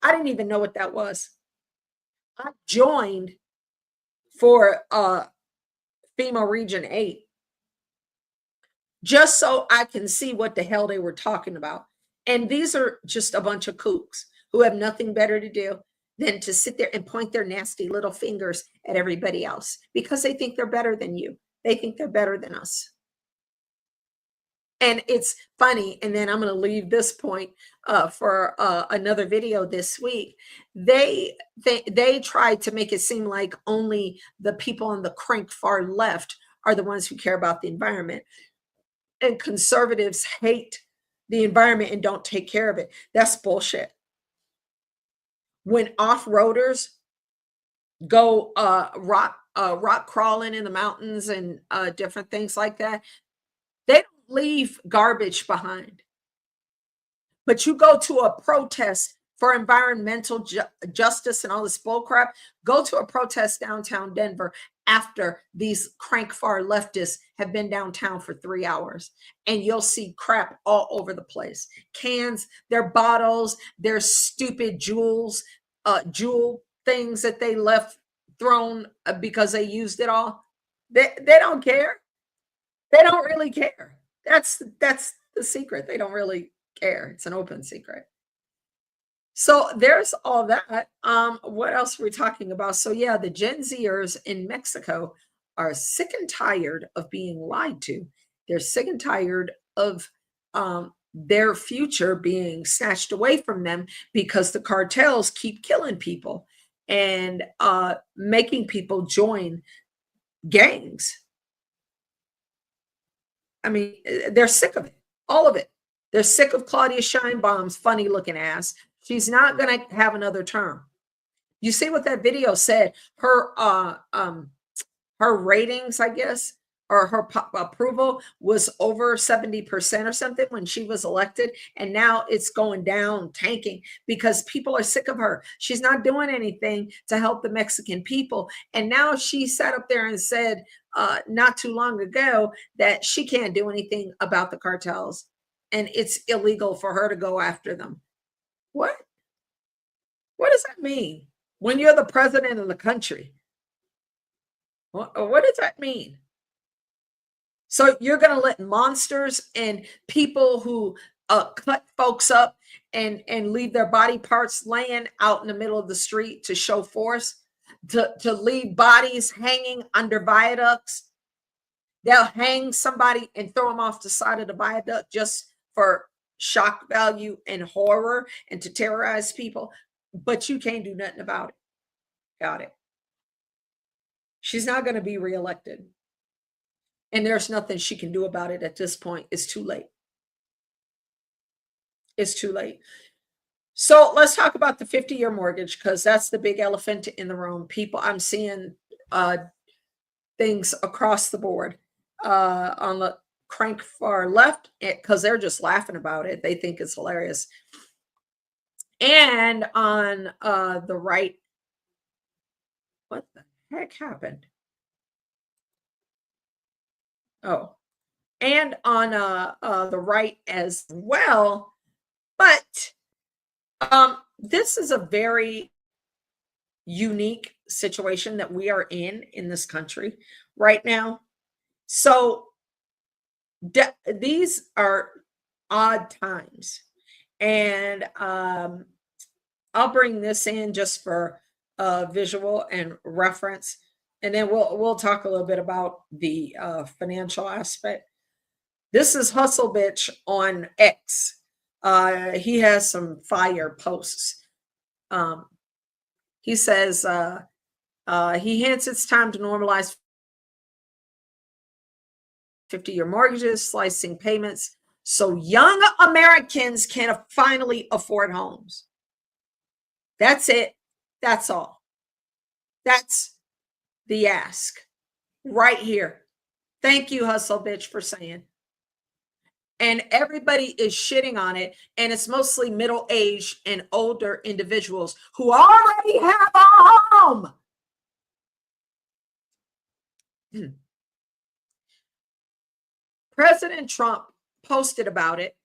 I didn't even know what that was. I joined for FEMA Region 8 just so I can see what the hell they were talking about. And these are just a bunch of kooks who have nothing better to do than to sit there and point their nasty little fingers at everybody else because they think they're better than you. They think they're better than us. And it's funny, and then I'm going to leave this point for another video this week. They tried to make it seem like only the people on the crank far left are the ones who care about the environment. And conservatives hate the environment and don't take care of it. That's bullshit. When off-roaders go rock crawling in the mountains and different things like that, they don't leave garbage behind. But you go to a protest for environmental justice and all this bullcrap, go to a protest downtown Denver after these crank far leftists have been downtown for 3 hours, and you'll see crap all over the place. Cans, their bottles, their stupid jewel things that they left thrown because they used it all. They don't care. They don't really care. That's the secret. They don't really care. It's an open secret. So there's all that. What else are we talking about? So yeah, the Gen Zers in Mexico are sick and tired of being lied to. They're sick and tired of their future being snatched away from them because the cartels keep killing people and making people join gangs. I mean, they're sick of it, all of it. They're sick of Claudia Scheinbaum's funny looking ass. She's not going to have another term. You see what that video said? Her ratings, I guess, or her approval was over 70% or something when she was elected. And now it's going down, tanking, because people are sick of her. She's not doing anything to help the Mexican people. And now she sat up there and said not too long ago that she can't do anything about the cartels. And it's illegal for her to go after them. What? What does that mean? When you're the president of the country, what does that mean? So you're going to let monsters and people who cut folks up and leave their body parts laying out in the middle of the street to show force, to leave bodies hanging under viaducts. They'll hang somebody and throw them off the side of the viaduct just for shock value and horror and to terrorize people. But you can't do nothing about it. Got it. She's not going to be reelected. And there's nothing she can do about it at this point. It's too late. It's too late. So let's talk about the 50-year mortgage, because that's the big elephant in the room. People, I'm seeing things across the board on the crank far left, because they're just laughing about it. They think it's hilarious. And on the right, what the heck happened? Oh, and on the right as well. But this is a very unique situation that we are in this country right now. So these are odd times. And I'll bring this in just for visual and reference. And then we'll talk a little bit about the financial aspect. This is Hustle Bitch on X. He has some fire posts. He says he hints it's time to normalize 50-year mortgages, slicing payments, so young Americans can finally afford homes. That's it. That's all. That's the ask right here. Thank you, Hustle Bitch, for saying. And everybody is shitting on it. And it's mostly middle-aged and older individuals who already have a home. President Trump posted about it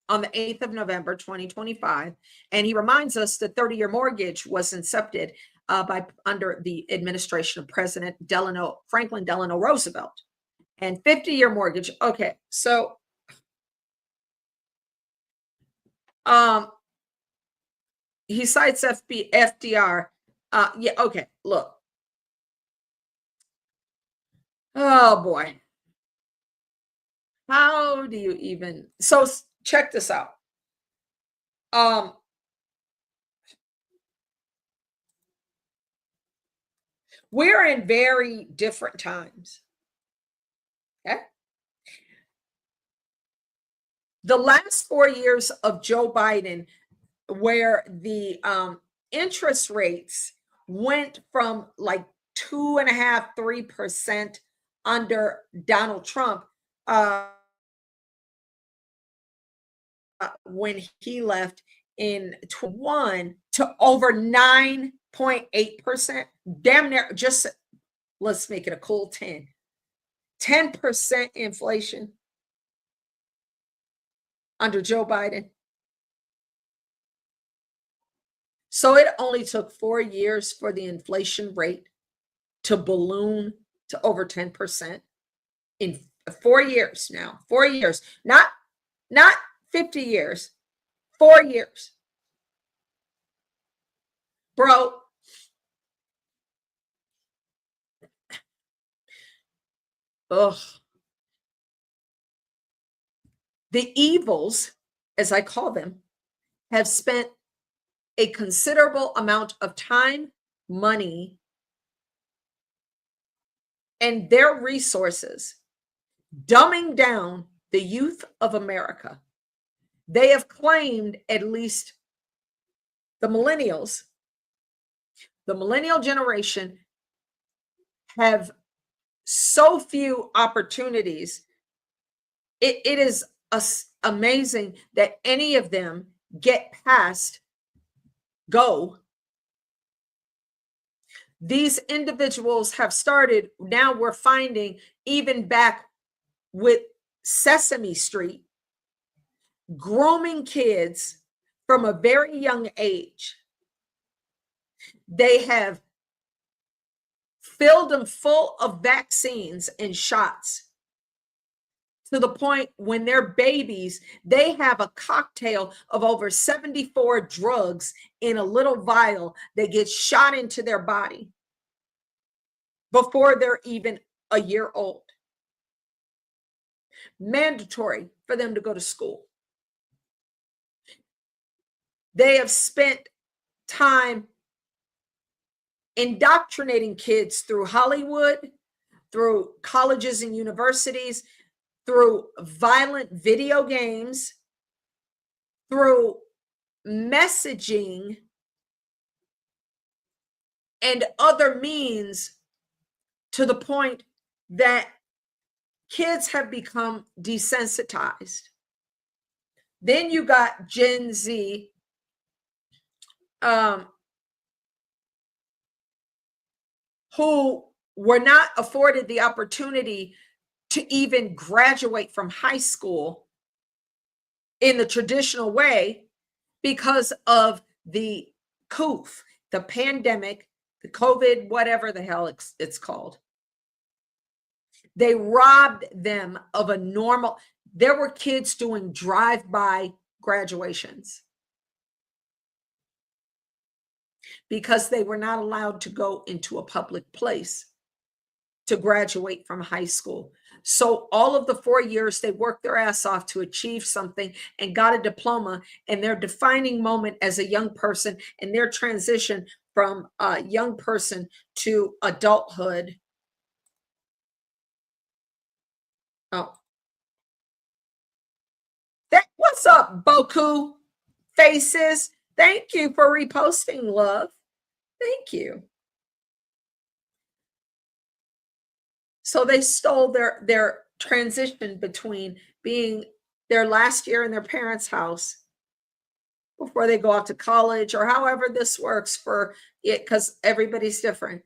on the 8th of November, 2025. And he reminds us the 30-year mortgage was incepted under the administration of President Franklin Delano Roosevelt. And 50-year mortgage. Okay, so he cites FDR. Yeah, okay, look. Oh boy. How do you even, so check this out. We're in very different times. Okay. The last 4 years of Joe Biden, where the interest rates went from like 2.5%, 3% under Donald Trump when he left in 21 to over 9.8%. Damn near, just let's make it a cool 10% inflation under Joe Biden. So it only took 4 years for the inflation rate to balloon to over 10% in 4 years now. 4 years, not 50 years, 4 years. Bro, ugh. The evils, as I call them, have spent a considerable amount of time, money, and their resources dumbing down the youth of America. They have claimed, at least the millennials, the millennial generation, have so few opportunities. It is amazing that any of them get past go. These individuals have started, now we're finding, even back with Sesame Street, grooming kids from a very young age, they have filled them full of vaccines and shots to the point when they're babies, they have a cocktail of over 74 drugs in a little vial that gets shot into their body before they're even a year old. Mandatory for them to go to school. They have spent time indoctrinating kids through Hollywood, through colleges and universities, through violent video games, through messaging and other means, to the point that kids have become desensitized. Then you got Gen Z, who were not afforded the opportunity to even graduate from high school in the traditional way because of the COOF, the pandemic, the COVID, whatever the hell it's called. They robbed them of a normal. There were kids doing drive-by graduations because they were not allowed to go into a public place to graduate from high school. So all of the 4 years, they worked their ass off to achieve something and got a diploma, and their defining moment as a young person and their transition from a young person to adulthood. Oh, what's up, Boku Faces? Thank you for reposting, love. Thank you. So they stole their transition between being their last year in their parents' house before they go off to college, or however this works for it, because everybody's different.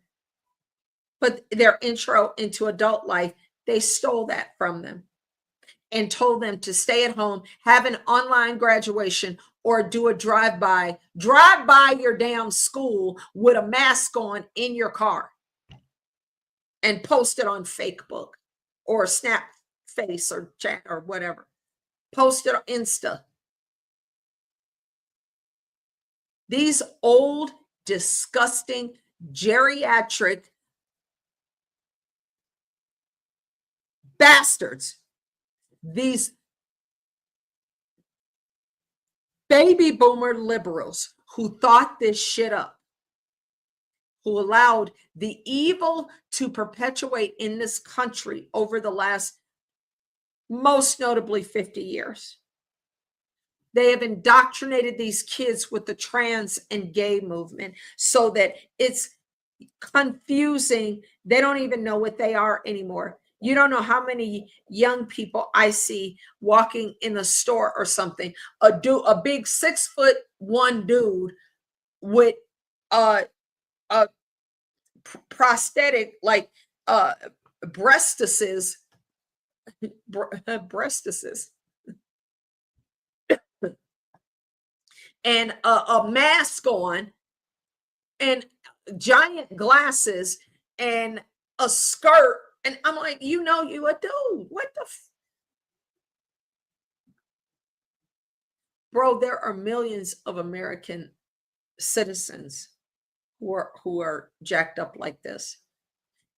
But their intro into adult life, they stole that from them and told them to stay at home, have an online graduation, or do a drive-by your damn school with a mask on in your car and post it on Facebook or Snap Face or chat or whatever. Post it on Insta. These old, disgusting, geriatric bastards, these baby boomer liberals who thought this shit up, who allowed the evil to perpetuate in this country over the last, most notably, 50 years. They have indoctrinated these kids with the trans and gay movement so that it's confusing. They don't even know what they are anymore. You don't know how many young people I see walking in the store or something. A big 6'1" dude with a prosthetic, like breastises, and a mask on, and giant glasses, and a skirt. And I'm like, you a dude. What the bro, there are millions of American citizens who are jacked up like this.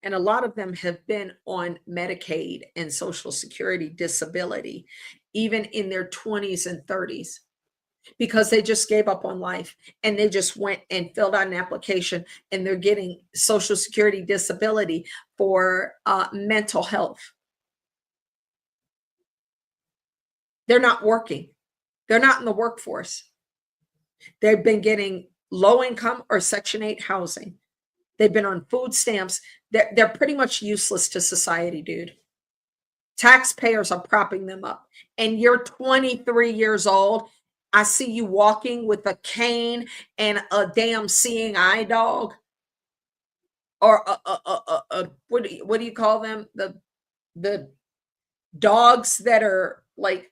And a lot of them have been on Medicaid and Social Security disability, even in their 20s and 30s, because they just gave up on life and they just went and filled out an application, and they're getting Social Security disability for mental health. They're not working. They're not in the workforce. They've been getting low income or Section 8 housing. They've been on food stamps. They're pretty much useless to society, dude. Taxpayers are propping them up. And you're 23 years old. I see you walking with a cane and a damn seeing eye dog, or what do you call them? The dogs that are like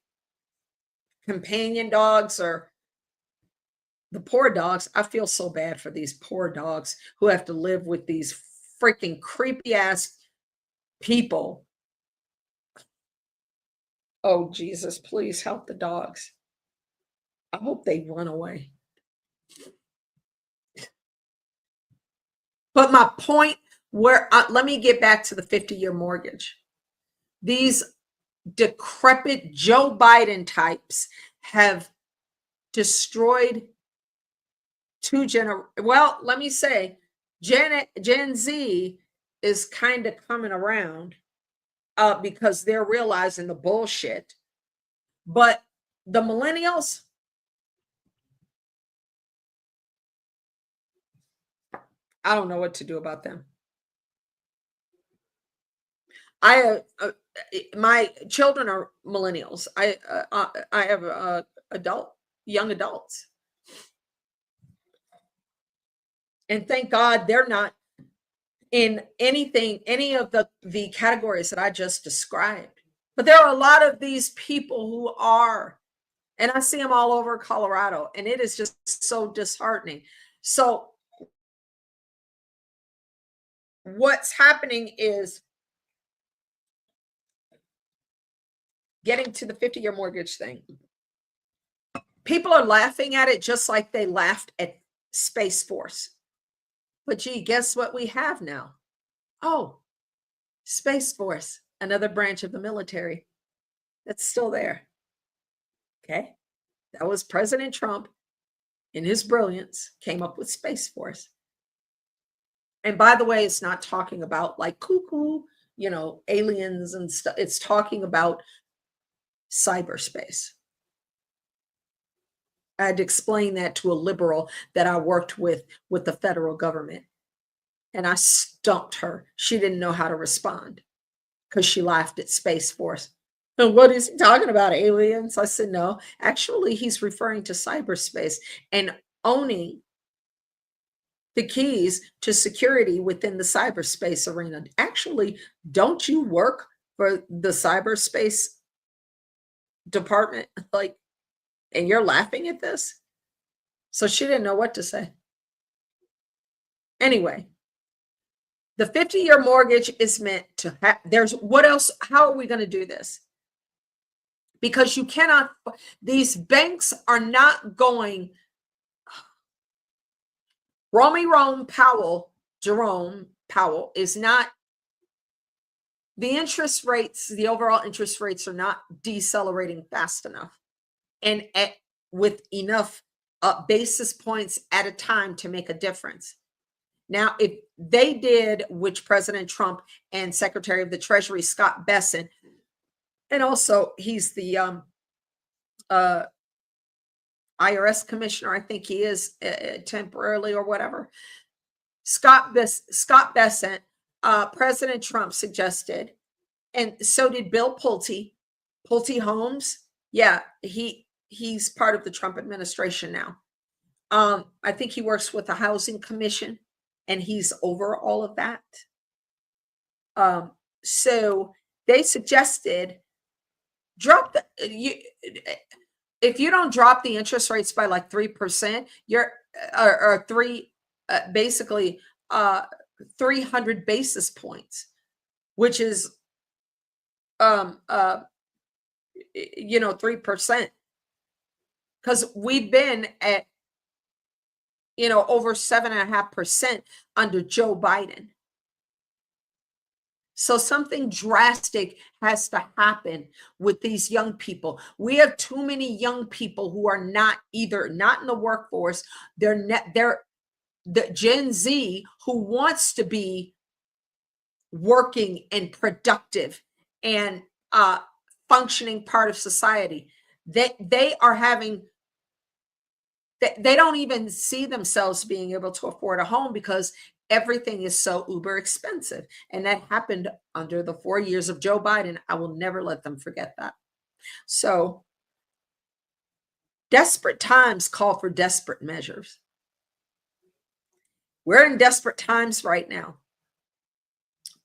companion dogs, or the poor dogs. I feel so bad for these poor dogs who have to live with these freaking creepy ass people. Oh, Jesus, please help the dogs. I hope they run away. But my point let me get back to the 50-year mortgage. These decrepit Joe Biden types have destroyed well, let me say, Gen Z is kind of coming around because they're realizing the bullshit. But the millennials, I don't know what to do about them. My children are millennials. I have young adults. And thank God they're not in any of the categories that I just described. But there are a lot of these people who are, and I see them all over Colorado, and it is just so disheartening. So what's happening is getting to the 50-year mortgage thing. People are laughing at it just like they laughed at Space Force. But gee, guess what we have now? Oh, Space Force, another branch of the military that's still there. Okay. That was President Trump, in his brilliance, came up with Space Force. And by the way, it's not talking about like cuckoo, aliens and stuff. It's talking about cyberspace. I had to explain that to a liberal that I worked with the federal government. And I stumped her. She didn't know how to respond because she laughed at Space Force. And what is he talking about, aliens? I said, no, actually, he's referring to cyberspace and owning the keys to security within the cyberspace arena. Actually, don't you work for the cyberspace department? And you're laughing at this? So she didn't know what to say. Anyway, the 50-year mortgage is meant to have, what else? How are we going to do this? Because you cannot, these banks are not going, Jerome Powell is not, the interest rates, the overall interest rates are not decelerating fast enough and with enough basis points at a time to make a difference. Now, if they did, which President Trump and Secretary of the Treasury, Scott Bessent, and also he's the IRS commissioner, I think he is temporarily or whatever. Scott Bessent, President Trump suggested, and so did Bill Pulte Holmes. Yeah, he's part of the Trump administration now. I think he works with the Housing Commission, and he's over all of that. So they suggested if you don't drop the interest rates by like 3%, basically 300 basis points, which is 3%, because we've been at over 7.5% under Joe Biden. So something drastic has to happen with these young people. We have too many young people who are not in the workforce. They're the Gen Z who wants to be working and productive and functioning part of society. They don't even see themselves being able to afford a home because everything is so uber expensive. And that happened under the 4 years of Joe Biden. I will never let them forget that. So desperate times call for desperate measures. We're in desperate times right now.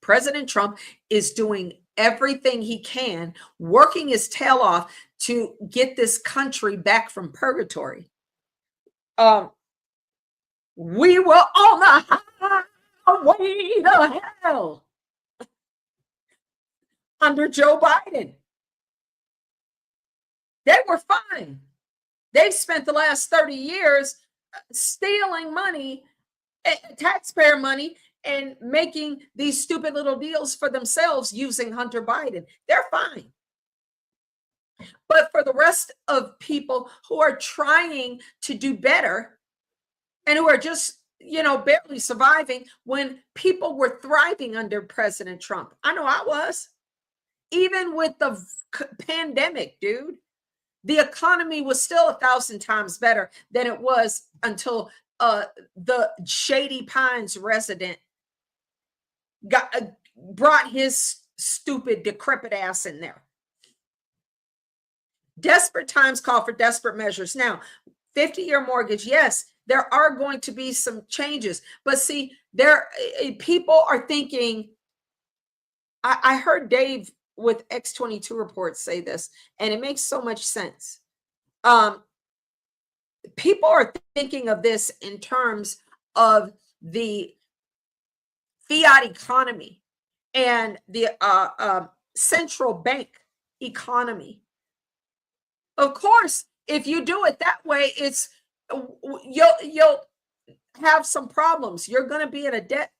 President Trump is doing everything he can, working his tail off to get this country back from purgatory. We were on the highway to hell under Joe Biden. They were fine. They've spent the last 30 years stealing money, taxpayer money, and making these stupid little deals for themselves using Hunter Biden. They're fine. But for the rest of people who are trying to do better and who are just, barely surviving when people were thriving under President Trump. I know I was. Even with the pandemic, dude, the economy was still 1,000 times better than it was until the Shady Pines resident brought his stupid, decrepit ass in there. Desperate times call for desperate measures. Now, 50-year mortgage, yes, there are going to be some changes. But see, people are thinking, I heard Dave with X22 reports say this, and it makes so much sense. People are thinking of this in terms of the fiat economy and the central bank economy. Of course, if you do it that way, you'll have some problems. You're going to be in a debt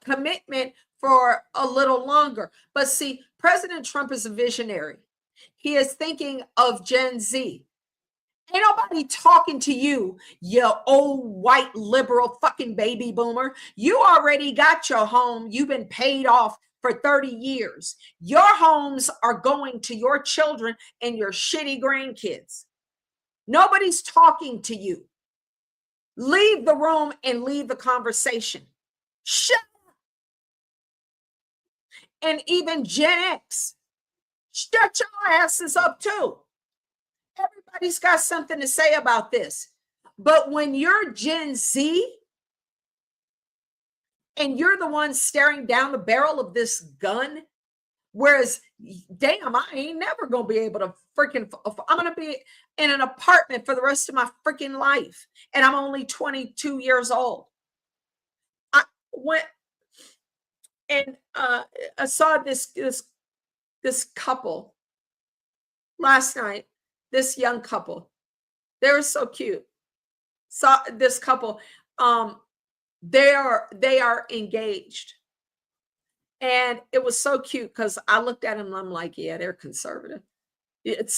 commitment for a little longer. But see, President Trump is a visionary. He is thinking of Gen Z. Ain't nobody talking to you, you old white liberal fucking baby boomer. You already got your home. You've been paid off for 30 years. Your homes are going to your children and your shitty grandkids. Nobody's talking to you. Leave the room and leave the conversation. Shut up. And even Gen X, shut your asses up too. Everybody's got something to say about this. But when you're Gen Z and you're the one staring down the barrel of this gun, whereas, damn, I ain't never going to be able to I'm going to be in an apartment for the rest of my freaking life. And I'm only 22 years old. I went and I saw this couple last night. This young couple, they were so cute. Saw this couple, they are engaged, and it was so cute because I looked at them and I'm like, yeah, they're conservative. It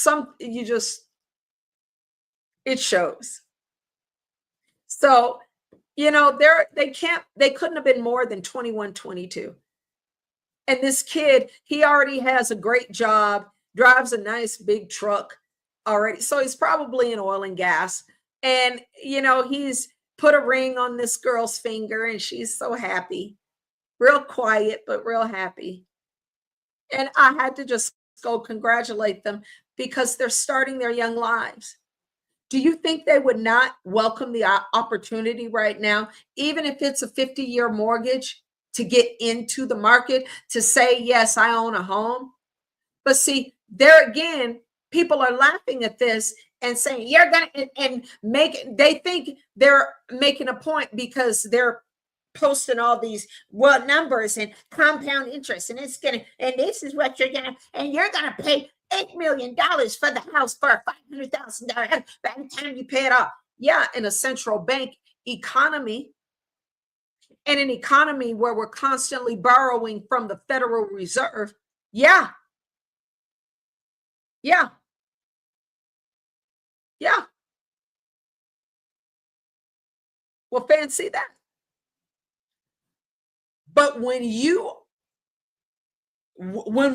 shows. So, they couldn't have been more than 21, 22. And this kid, he already has a great job, drives a nice big truck already. So he's probably in oil and gas. And, he's put a ring on this girl's finger and she's so happy. Real quiet, but real happy. And I had to just go congratulate them because they're starting their young lives. Do you think they would not welcome the opportunity right now, even if it's a 50-year mortgage, to get into the market, to say, yes, I own a home? But see, there again, people are laughing at this and saying, you're going to, and they think they're making a point because they're posting all these numbers and compound interest. And this is what you're going to, and you're going to pay $8 million for the house for a $500,000 house by the time you pay it off. Yeah, in a central bank economy, and an economy where we're constantly borrowing from the Federal Reserve. Yeah. Well, fancy that. But when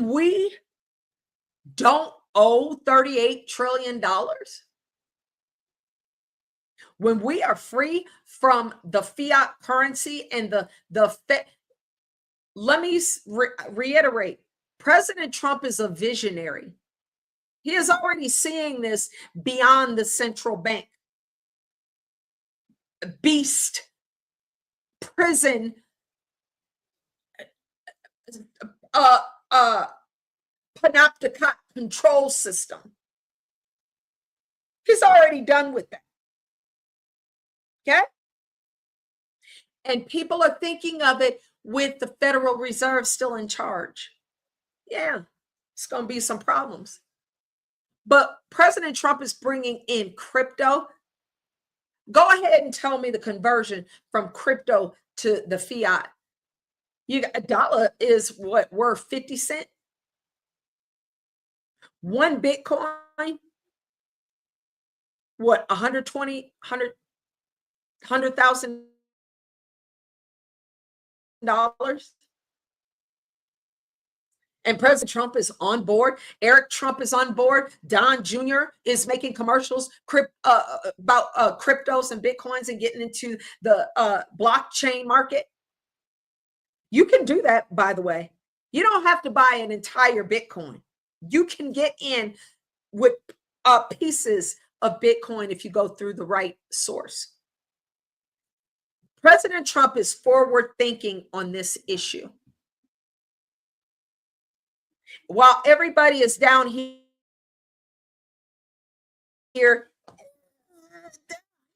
we don't owe $38 trillion, when we are free from the fiat currency and the Fed, let me reiterate, President Trump is a visionary. He is already seeing this beyond the central bank. Beast, prison, panopticon control system. He's already done with that. Okay? And people are thinking of it with the Federal Reserve still in charge. Yeah, it's going to be some problems. But President Trump is bringing in crypto. Go ahead and tell me the conversion from crypto to the fiat. You got a dollar is what, worth 50 cents? One Bitcoin, what, 120, $100,000? And President Trump is on board. Eric Trump is on board. Don Jr. is making commercials about cryptos and Bitcoins and getting into the blockchain market. You can do that, by the way. You don't have to buy an entire Bitcoin. You can get in with pieces of Bitcoin if you go through the right source. President Trump is forward thinking on this issue. While everybody is down here,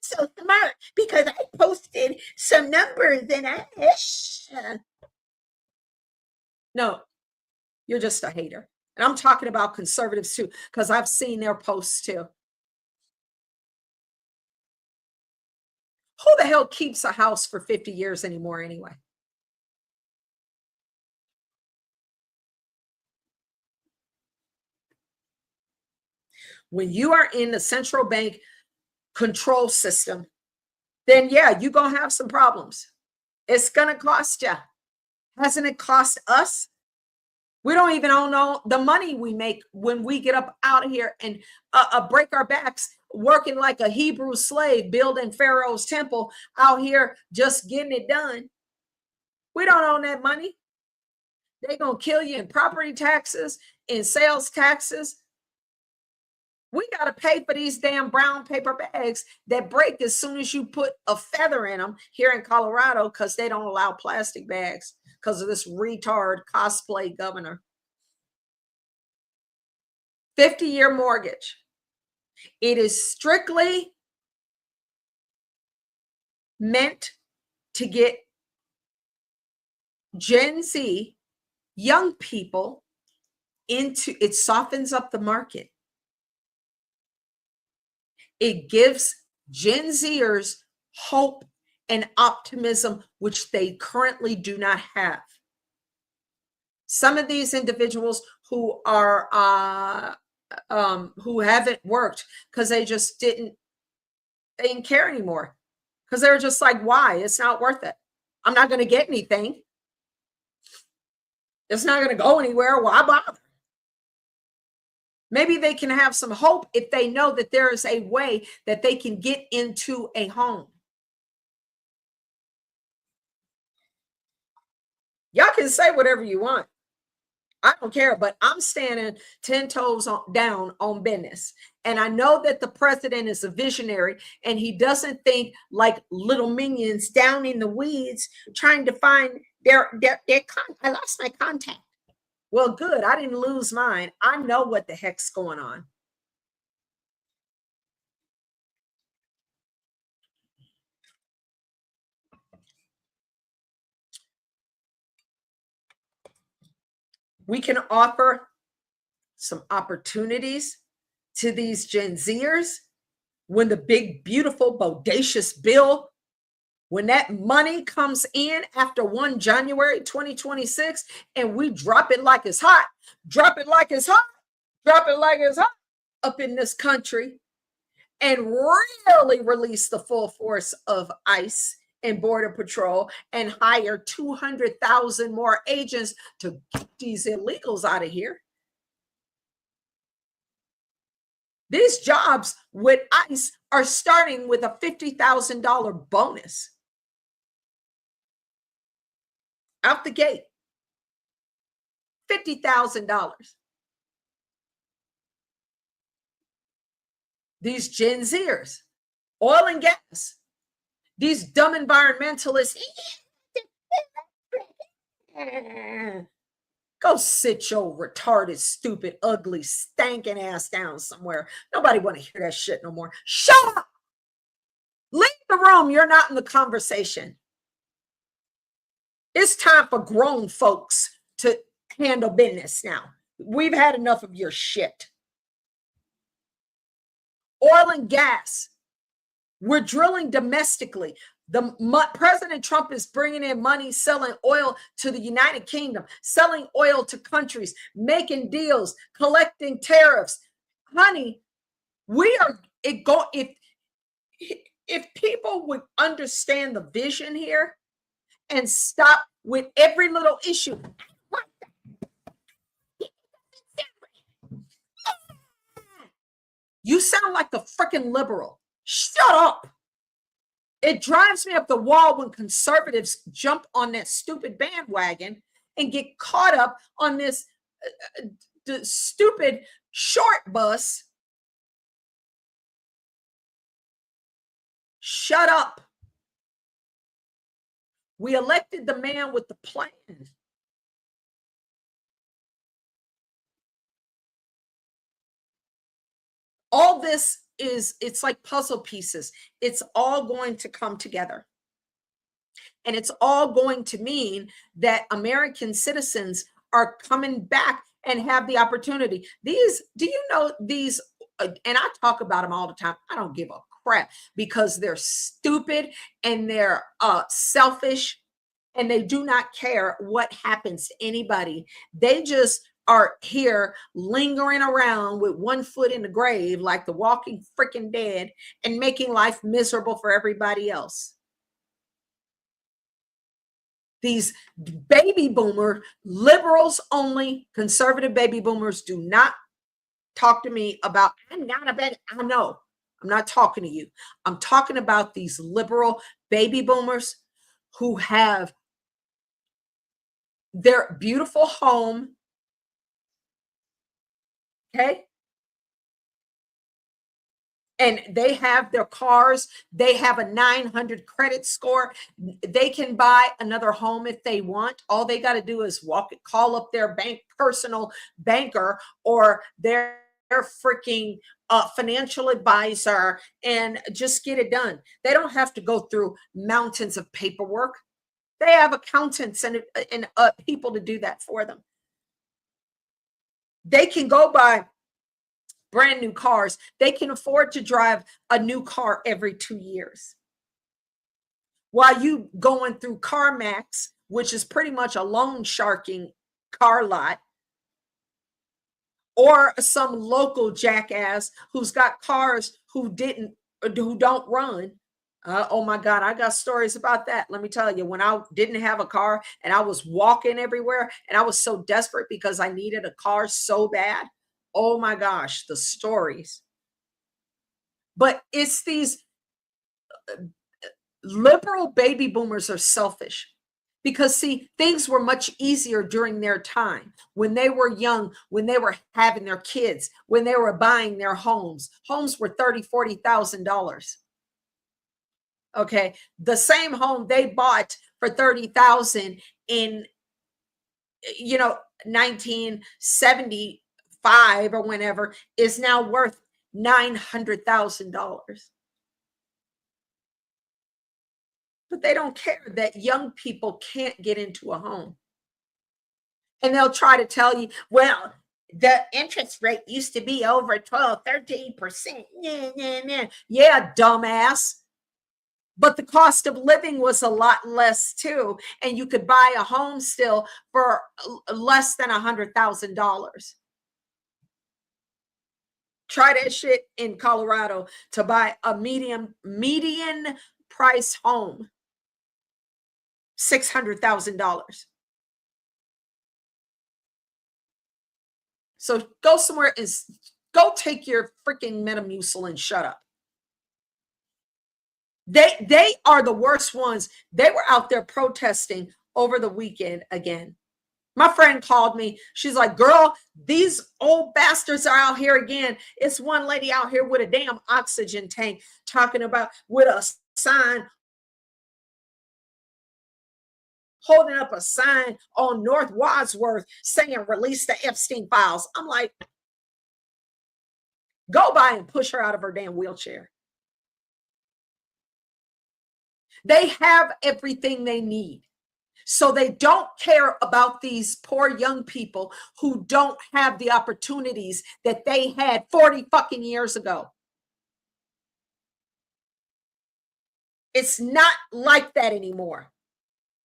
so smart because I posted some numbers and no, you're just a hater. And I'm talking about conservatives too, because I've seen their posts too. Who the hell keeps a house for 50 years anymore anyway? When you are in the central bank control system, then yeah, you're going to have some problems. It's going to cost you. Hasn't it cost us? We don't even know the money we make when we get up out of here and break our backs working like a Hebrew slave building Pharaoh's temple out here just getting it done. We don't own that money. They're going to kill you in property taxes, in sales taxes. We got to pay for these damn brown paper bags that break as soon as you put a feather in them here in Colorado because they don't allow plastic bags because of this retard cosplay governor. 50-year mortgage. It is strictly meant to get Gen Z, young people into, it softens up the market. It gives Gen Zers hope and optimism, which they currently do not have. Some of these individuals who are who haven't worked because they didn't care anymore, because they're just like, why? It's not worth it. I'm not going to get anything. It's not going to go anywhere. Why bother? Maybe they can have some hope if they know that there is a way that they can get into a home. Y'all can say whatever you want. I don't care, but I'm standing 10 toes down on business. And I know that the president is a visionary and he doesn't think like little minions down in the weeds trying to find their I lost my contact. Well, good. I didn't lose mine. I know what the heck's going on. We can offer some opportunities to these Gen Zers when the big, beautiful, bodacious bill, when that money comes in after 1 January 2026 and we drop it like it's hot, drop it like it's hot, drop it like it's hot up in this country and really release the full force of ICE and Border Patrol and hire 200,000 more agents to get these illegals out of here. These jobs with ICE are starting with a $50,000 bonus. Out the gate. $50,000. These Gen Zers, oil and gas, these dumb environmentalists, Go sit your retarded, stupid, ugly, stanking ass down somewhere. Nobody want to hear that shit no more. Shut up. Leave the room. You're not in the conversation. It's time for grown folks to handle business now. We've had enough of your shit. Oil and gas. We're drilling domestically. President Trump is bringing in money, selling oil to the United Kingdom, selling oil to countries, making deals, collecting tariffs. Honey, we are if people would understand the vision here and stop with every little issue. You sound like a freaking liberal. Shut up. It drives me up the wall when conservatives jump on that stupid bandwagon and get caught up on this stupid short bus. Shut up. We elected the man with the plan. All this it's like puzzle pieces. It's all going to come together. And it's all going to mean that American citizens are coming back and have the opportunity. These, do you know these, and I talk about them all the time. I don't give a crap because they're stupid and they're selfish and they do not care what happens to anybody. They just are here lingering around with one foot in the grave like the walking freaking dead and making life miserable for everybody else. These baby boomer, liberals only, conservative baby boomers do not talk to me about, I'm not a baby. I know, I'm not talking to you. I'm talking about these liberal baby boomers who have their beautiful home. Okay. And they have their cars. They have a 900 credit score. They can buy another home if they want. All they got to do is call up their personal banker or their freaking financial advisor and just get it done. They don't have to go through mountains of paperwork. They have accountants and people to do that for them. They can go buy brand new cars. They can afford to drive a new car every 2 years. While you going through CarMax, which is pretty much a loan sharking car lot, or some local jackass who's got cars who don't run. Oh my God, I got stories about that. Let me tell you, when I didn't have a car and I was walking everywhere and I was so desperate because I needed a car so bad. Oh my gosh, the stories. But it's these liberal baby boomers are selfish because, see, things were much easier during their time when they were young, when they were having their kids, when they were buying their homes. Homes were $30,000, $40,000. Okay, the same home they bought for $30,000 in 1975 or whenever is now worth $900,000. But they don't care that young people can't get into a home. And they'll try to tell you, well, the interest rate used to be over 12, 13%. Yeah, dumbass. But the cost of living was a lot less too. And you could buy a home still for less than $100,000. Try that shit in Colorado to buy a median price home. $600,000. So go somewhere and go take your freaking Metamucil and shut up. They are the worst ones. They were out there protesting over the weekend again. My friend called me. She's like, girl, these old bastards are out here again. It's one lady out here with a damn oxygen tank talking about with a sign holding up a sign on North Wadsworth saying release the Epstein files. I'm like, go by and push her out of her damn wheelchair. They have everything they need. So they don't care about these poor young people who don't have the opportunities that they had 40 fucking years ago. It's not like that anymore.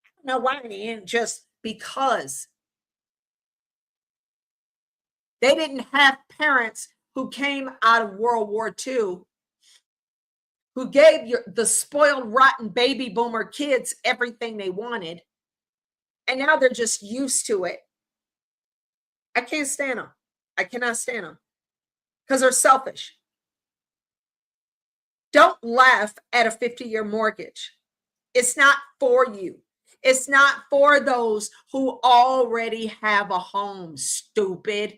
I don't know why, and just because they didn't have parents who came out of World War II who gave the spoiled, rotten baby boomer kids everything they wanted. And now they're just used to it. I can't stand them. I cannot stand them because they're selfish. Don't laugh at a 50-year mortgage. It's not for you. It's not for those who already have a home, stupid.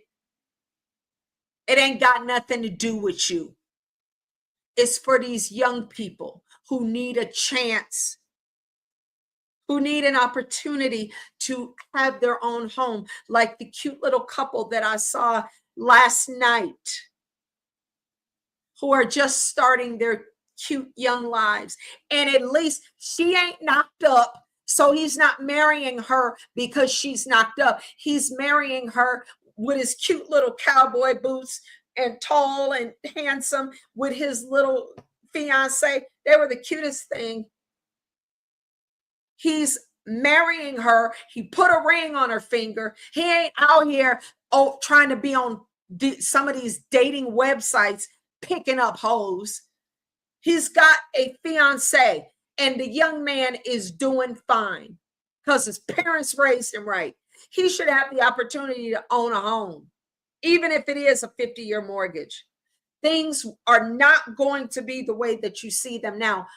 It ain't got nothing to do with you. It's for these young people who need a chance, who need an opportunity to have their own home, like the cute little couple that I saw last night, who are just starting their cute young lives. And at least she ain't knocked up, so he's not marrying her because she's knocked up. He's marrying her with his cute little cowboy boots and tall and handsome with his little fiance. They were the cutest thing. He's marrying her. He put a ring on her finger. He ain't out here trying to be on some of these dating websites picking up hoes. He's got a fiance, and the young man is doing fine because his parents raised him right. He should have the opportunity to own a home, even if it is a 50-year mortgage. Things are not going to be the way that you see them now,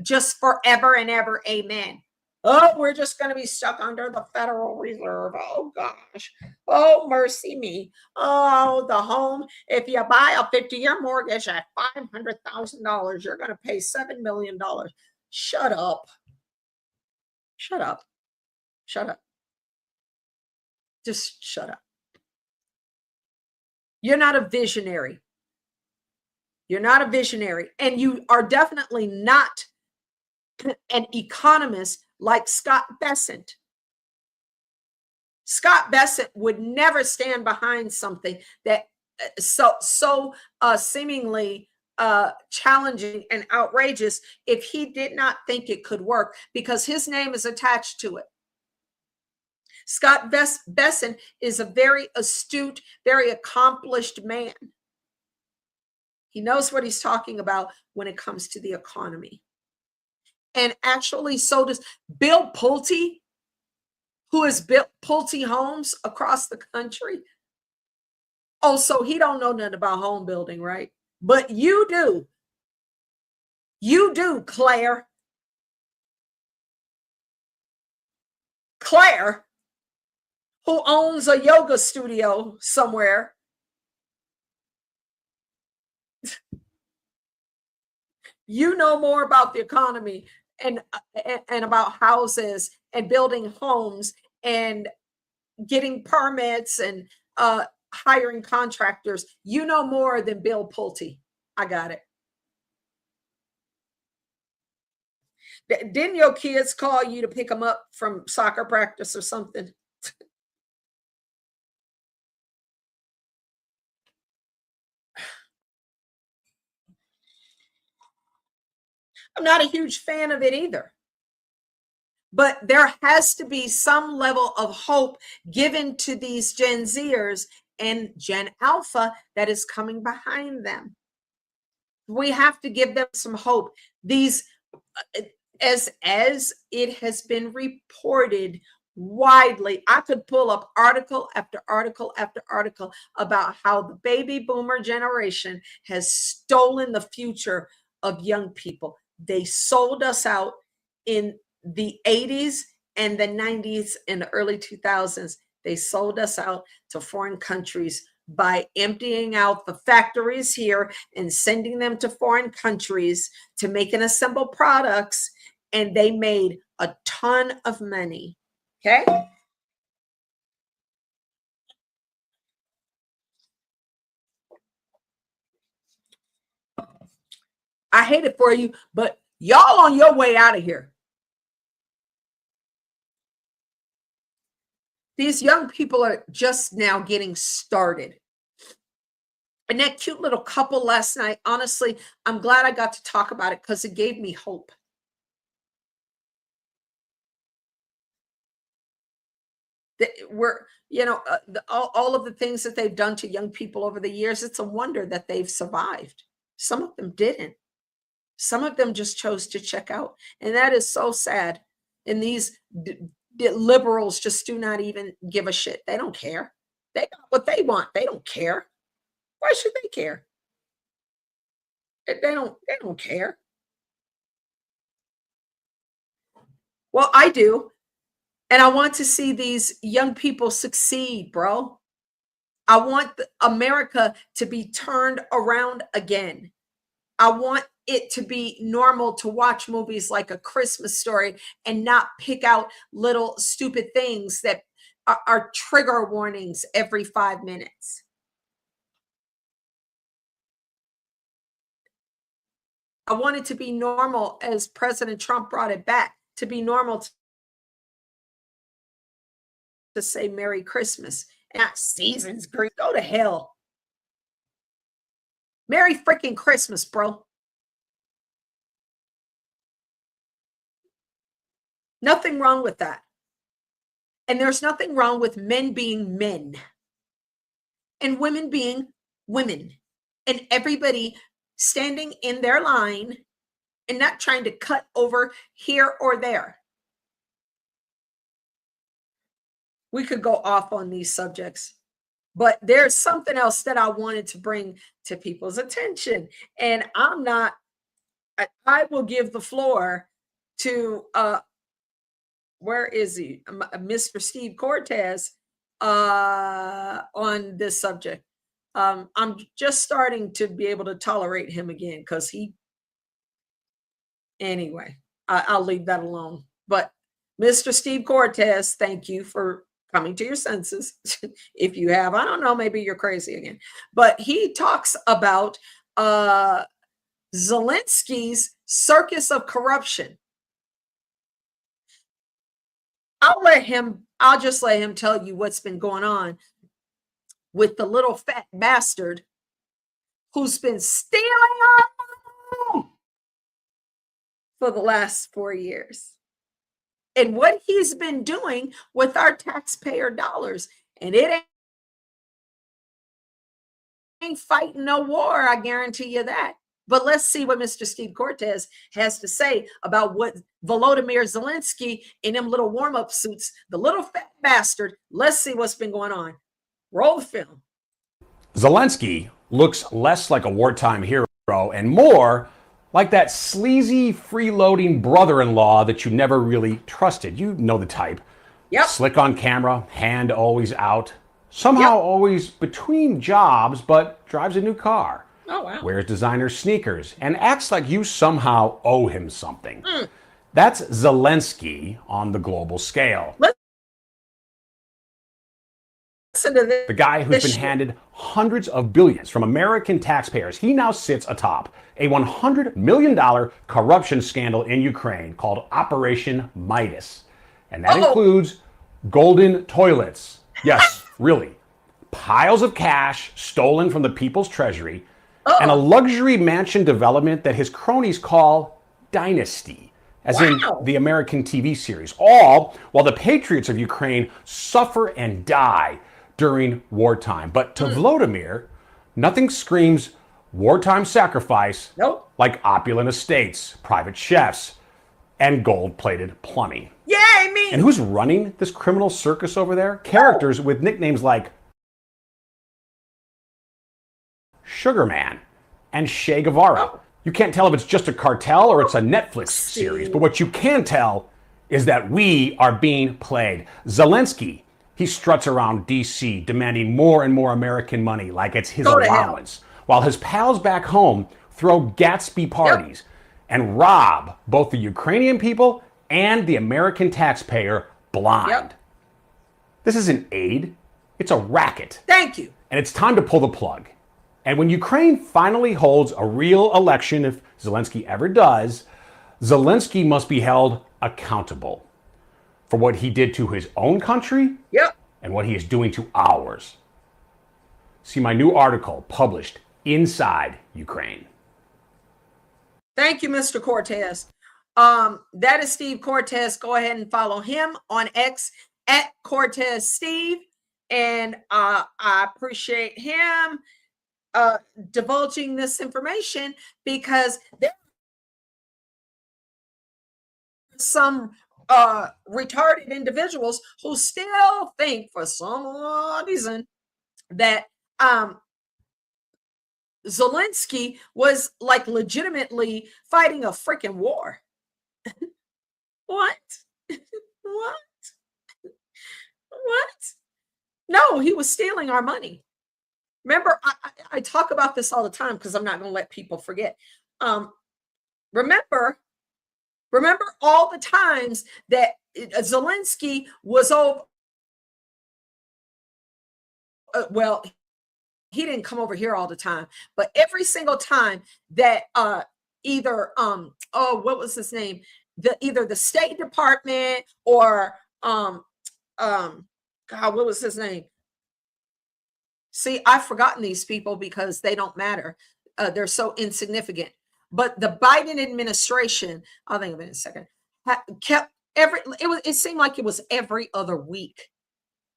just forever and ever. Amen. Oh, we're just going to be stuck under the Federal Reserve. Oh, gosh. Oh, mercy me. Oh, the home. If you buy a 50-year mortgage at $500,000, you're going to pay $7 million. Shut up. Shut up. Shut up. Just shut up. You're not a visionary. You're not a visionary. And you are definitely not an economist like Scott Bessent. Scott Bessent would never stand behind something that so seemingly challenging and outrageous if he did not think it could work, because his name is attached to it. Scott Bessent is a very astute, very accomplished man. He knows what he's talking about when it comes to the economy. And actually, so does Bill Pulte, who has built Pulte homes across the country. Oh, so he don't know nothing about home building, right? But you do. You do, Claire. Claire, who owns a yoga studio somewhere. You know more about the economy and about houses and building homes and getting permits and hiring contractors. You know more than Bill Pulte. I got it. Didn't your kids call you to pick them up from soccer practice or something? I'm not a huge fan of it either. But there has to be some level of hope given to these Gen Zers and Gen Alpha that is coming behind them. We have to give them some hope. These, as it has been reported widely, I could pull up article after article after article about how the baby boomer generation has stolen the future of young people. They sold us out in the 80s and the 90s and the early 2000s. They sold us out to foreign countries by emptying out the factories here and sending them to foreign countries to make and assemble products. And they made a ton of money. Okay. I hate it for you, but y'all on your way out of here. These young people are just now getting started. And that cute little couple last night, honestly, I'm glad I got to talk about it because it gave me hope. That we're, all of the things that they've done to young people over the years, it's a wonder that they've survived. Some of them didn't. Some of them just chose to check out. And that is so sad. And these liberals just do not even give a shit. They don't care. They got what they want. They don't care. Why should they care? They don't care. Well, I do. And I want to see these young people succeed, bro. I want America to be turned around again. I want it to be normal to watch movies like A Christmas Story and not pick out little stupid things that are trigger warnings every 5 minutes. I want it to be normal, as President Trump brought it back, to be normal to say Merry Christmas, not Season's Greet. Go to hell. Merry freaking Christmas, bro. Nothing wrong with that. And there's nothing wrong with men being men and women being women, and everybody standing in their line and not trying to cut over here or there. We could go off on these subjects, but there's something else that I wanted to bring to people's attention. And I will give the floor to, where is he? Mr. Steve Cortez, on this subject. I'm just starting to be able to tolerate him again because anyway, I'll leave that alone. But Mr. Steve Cortez, thank you for coming to your senses. If you have, I don't know, maybe you're crazy again. But he talks about Zelensky's circus of corruption. I'll just let him tell you what's been going on with the little fat bastard who's been stealing our money for the last 4 years. And what he's been doing with our taxpayer dollars. And it ain't fighting no war, I guarantee you that. But let's see what Mr. Steve Cortez has to say about what Volodymyr Zelensky in them little warm-up suits, the little fat bastard. Let's see what's been going on. Roll the film. Zelensky looks less like a wartime hero and more like that sleazy, freeloading brother-in-law that you never really trusted. You know the type. Yep. Slick on camera, hand always out, somehow always between jobs, but drives a new car. Oh, wow. Wears designer sneakers and acts like you somehow owe him something. That's Zelensky on the global scale. Listen to this. The guy who's been handed hundreds of billions from American taxpayers, he now sits atop a $100 million corruption scandal in Ukraine called Operation Midas. And that includes golden toilets. Yes, really. Piles of cash stolen from the people's treasury and a luxury mansion development that his cronies call Dynasty, as in the American TV series, all while the patriots of Ukraine suffer and die during wartime. But to Volodymyr, nothing screams wartime sacrifice like opulent estates, private chefs, and gold-plated plumbing. Yay, me! And who's running this criminal circus over there? Characters with nicknames like Sugar Man and Che Guevara. You can't tell if it's just a cartel or it's a Netflix series, but what you can tell is that we are being played. Zelensky, he struts around DC demanding more and more American money like it's his allowance, while his pals back home throw Gatsby parties and rob both the Ukrainian people and the American taxpayer blind. Yep. This isn't aid, it's a racket. Thank you. And it's time to pull the plug. And when Ukraine finally holds a real election, if Zelensky ever does, Zelensky must be held accountable for what he did to his own country Yep. and what he is doing to ours. See my new article published inside Ukraine. Thank you, Mr. Cortez. That is Steve Cortez. Go ahead and follow him on X at Cortez Steve. And I appreciate him divulging this information, because there are some retarded individuals who still think for some reason that Zelensky was like legitimately fighting a freaking war. What? What? What? No, he was stealing our money. Remember, I talk about this all the time because I'm not going to let people forget. Remember all the times that Zelensky was over. Well, he didn't come over here all the time, but every single time that either what was his name? Either the State Department or God, what was his name? See, I've forgotten these people because they don't matter. They're so insignificant. But the Biden administration, I'll think of it in a second, kept it seemed like it was every other week.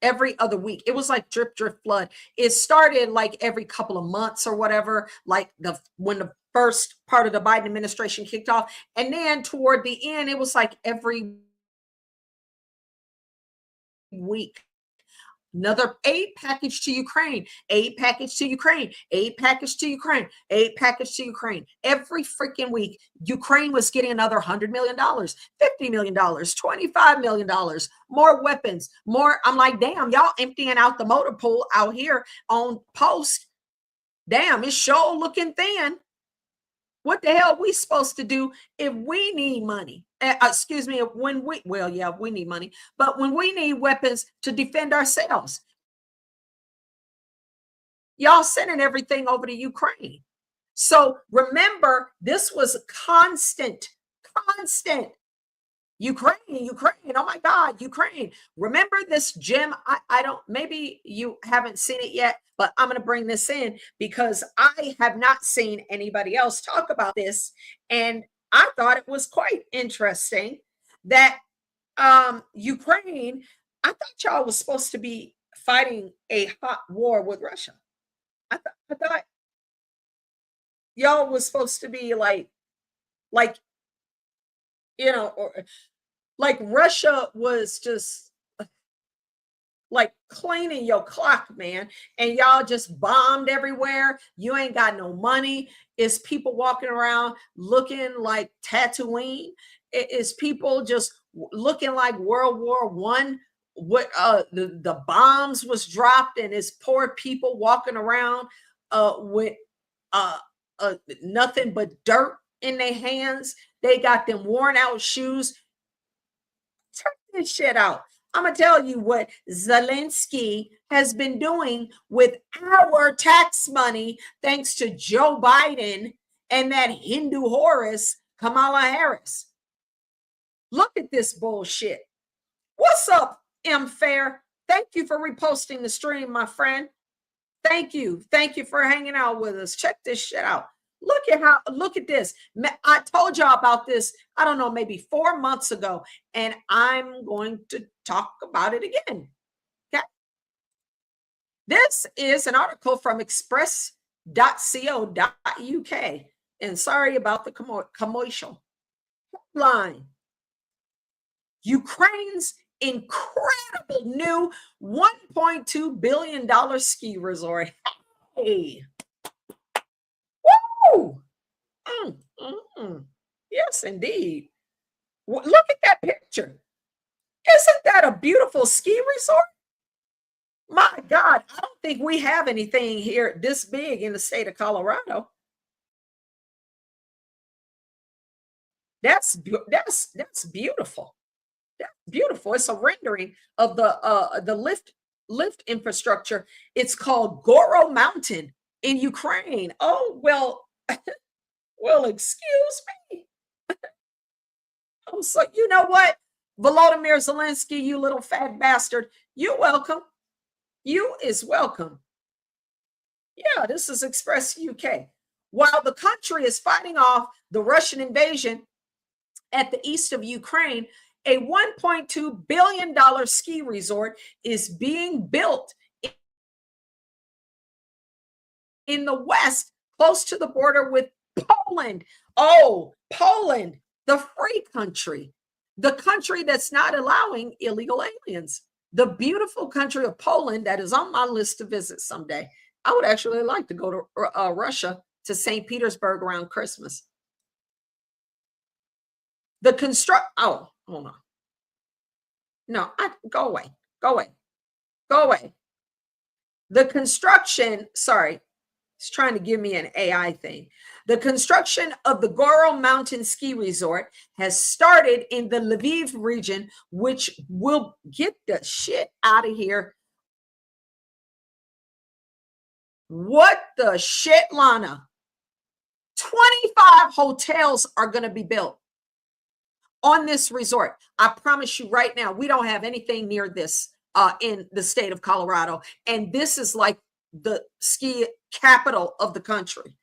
Every other week. It was like drip, drip, flood. It started like every couple of months or whatever, like when the first part of the Biden administration kicked off. And then toward the end, it was like every week. Another aid package to Ukraine, aid package to Ukraine, aid package to Ukraine, aid package to Ukraine. Every freaking week, Ukraine was getting another $100 million, $50 million, $25 million, more weapons, more. I'm like, damn, y'all emptying out the motor pool out here on post. Damn, it's sure looking thin. What the hell are we supposed to do if we need money? Excuse me, we need money, but when we need weapons to defend ourselves, y'all sending everything over to Ukraine. So remember, this was constant. Ukraine. Oh my God, Ukraine. Remember this gem? Maybe you haven't seen it yet, but I'm going to bring this in because I have not seen anybody else talk about this. And I thought it was quite interesting that Ukraine, I thought y'all was supposed to be fighting a hot war with Russia. I thought y'all was supposed to be like, or like Russia was just like cleaning your clock, man. And y'all just bombed everywhere. You ain't got no money. It's people walking around looking like Tatooine. It's people just looking like World War I. What the bombs was dropped, and it's poor people walking around with nothing but dirt in their hands. They got them worn out shoes. Check this shit out. I'm going to tell you what Zelensky has been doing with our tax money, thanks to Joe Biden and that Hindu Horus, Kamala Harris. Look at this bullshit. What's up, M. Fair? Thank you for reposting the stream, my friend. Thank you. Thank you for hanging out with us. Check this shit out. Look at this. I told y'all about this, I don't know, maybe 4 months ago, and I'm going to talk about it again. Okay. This is an article from express.co.uk. And sorry about the commercial. Headline: Ukraine's incredible new $1.2 billion ski resort. Hey. Woo! Yes, indeed. Look at that picture. Isn't that a beautiful ski resort? My God, I don't think we have anything here this big in the state of Colorado. That's beautiful. That's Beautiful. It's a rendering of the lift infrastructure. It's called Goro Mountain in Ukraine. Oh, well, well, excuse me. So you know what? Volodymyr Zelensky, you little fat bastard, you're welcome. You is welcome. Yeah, this is Express UK. While the country is fighting off the Russian invasion at the east of Ukraine, a $1.2 billion ski resort is being built in the west, close to the border with Poland. Oh, Poland, the free country, the country that's not allowing illegal aliens. The beautiful country of Poland that is on my list to visit someday. I would actually like to go to Russia, to St. Petersburg around Christmas. Oh, hold on. No, go away. Go away. Go away. The construction, sorry, it's trying to give me an AI thing. The construction of the Goro Mountain Ski Resort has started in the Lviv region, which will get the shit out of here. What the shit, Lana? 25 hotels are going to be built on this resort. I promise you right now, we don't have anything near this in the state of Colorado. And this is like the ski capital of the country.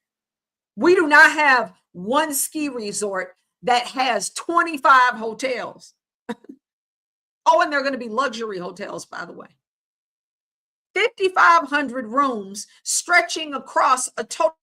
We do not have one ski resort that has 25 hotels. Oh, and they're going to be luxury hotels, by the way. 5,500 rooms stretching across a total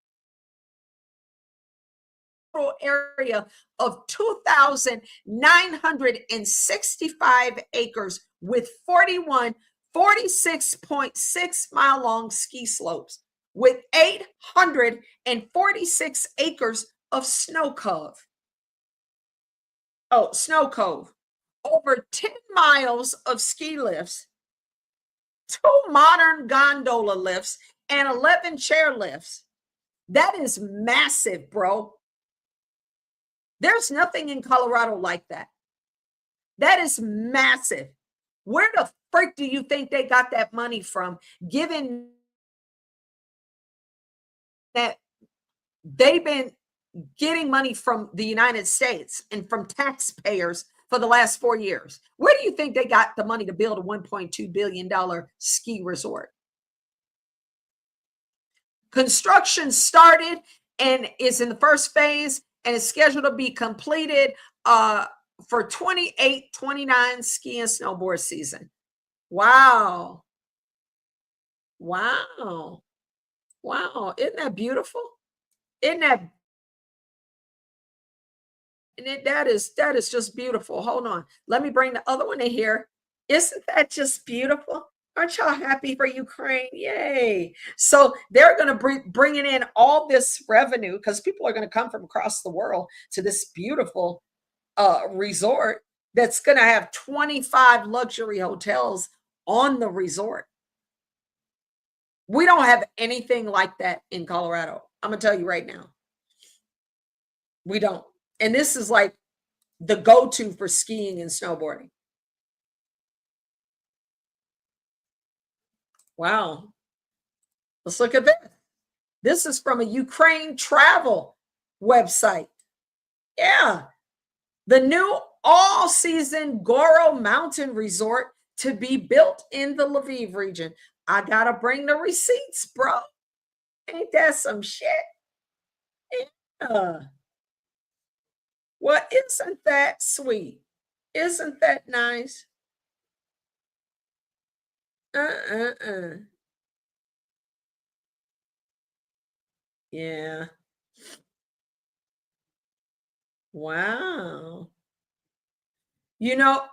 area of 2,965 acres with 46.6 mile long ski slopes with 846 acres of snow cove. Oh, snow cove. Over 10 miles of ski lifts, 2 modern gondola lifts, and 11 chair lifts. That is massive, bro. There's nothing in Colorado like that. That is massive. Where the frick do you think they got that money from, given that they've been getting money from the United States and from taxpayers for the last 4 years? Where do you think they got the money to build a $1.2 billion ski resort? Construction started and is in the first phase and is scheduled to be completed for 28-29 ski and snowboard season. Wow. Wow. Wow. Isn't that beautiful? Isn't that? And that is just beautiful. Hold on. Let me bring the other one in here. Isn't that just beautiful? Aren't y'all happy for Ukraine? Yay. So they're going to be bringing in all this revenue because people are going to come from across the world to this beautiful resort that's going to have 25 luxury hotels on the resort. We don't have anything like that in Colorado. I'm going to tell you right now. We don't. And this is like the go-to for skiing and snowboarding. Wow. Let's look at this. This is from a Ukraine travel website. Yeah. The new all-season Goro Mountain Resort to be built in the Lviv region. I got to bring the receipts, bro. Ain't that some shit? Yeah. Well, isn't that sweet? Isn't that nice? Yeah. Wow. You know,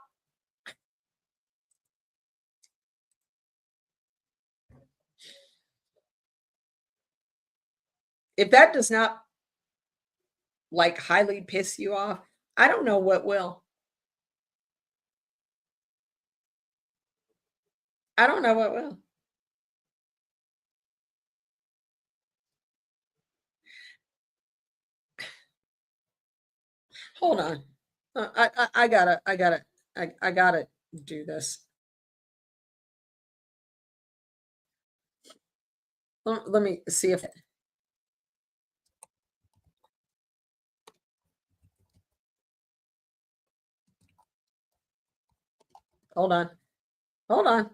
if that does not like highly piss you off, I don't know what will. I don't know what will. Hold on. I gotta. I gotta do this. Let me see if hold on. Hold on.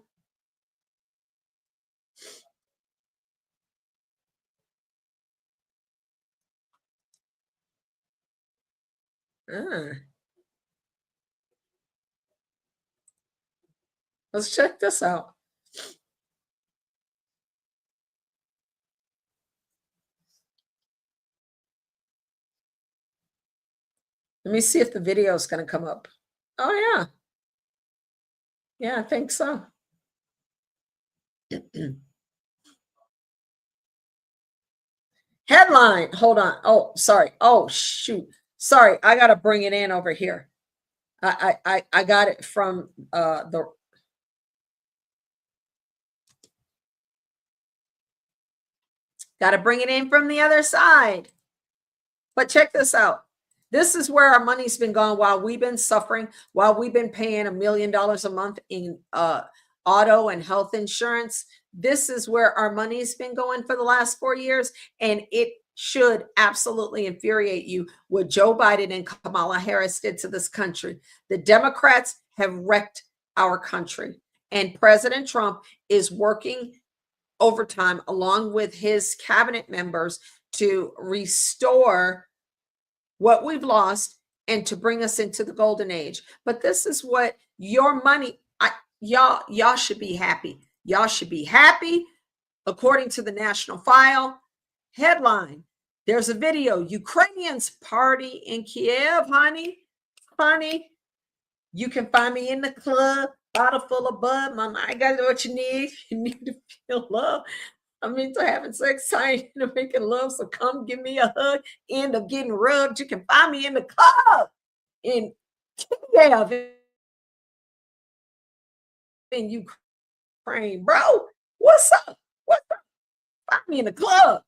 Let's check this out. Let me see if the video is going to come up. Oh, yeah. Yeah, I think so. Headline. Hold on. Oh, sorry. Oh, shoot. Sorry. I got to bring it in over here. I got it from the. Got to bring it in from the other side. But check this out. This is where our money's been gone while we've been suffering, while we've been paying $1 million a month in auto and health insurance. This is where our money's been going for the last 4 years. And it should absolutely infuriate you what Joe Biden and Kamala Harris did to this country. The Democrats have wrecked our country. And President Trump is working overtime along with his cabinet members to restore what we've lost and to bring us into the golden age. But this is what your money, y'all should be happy. Y'all should be happy. According to the National File, headline, there's a video, Ukrainians party in Kiev, honey. You can find me in the club, bottle full of bud. Mama, I got what you need. You need to feel love. I'm into having sex. I ain't into making love. So come give me a hug. End up getting rubbed. You can find me in the club in Kiev, in Ukraine. Bro, what's up? What's up? Find me in the club.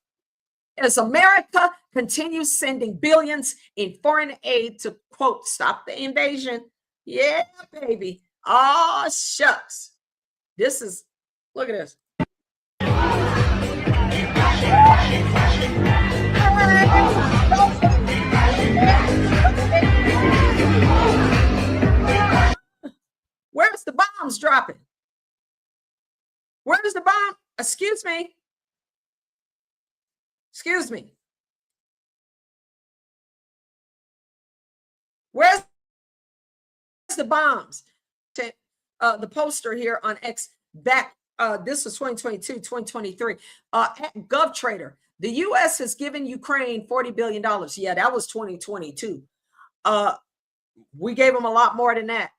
As America continues sending billions in foreign aid to, quote, stop the invasion. Yeah, baby. Oh, shucks. This is, look at this. Where's the bombs dropping? Where's the bomb? Excuse me. Excuse me. Where's the bombs? The poster here on X back. This was 2022, 2023. At GovTrader, the U.S. has given Ukraine $40 billion. Yeah, that was 2022. We gave them a lot more than that.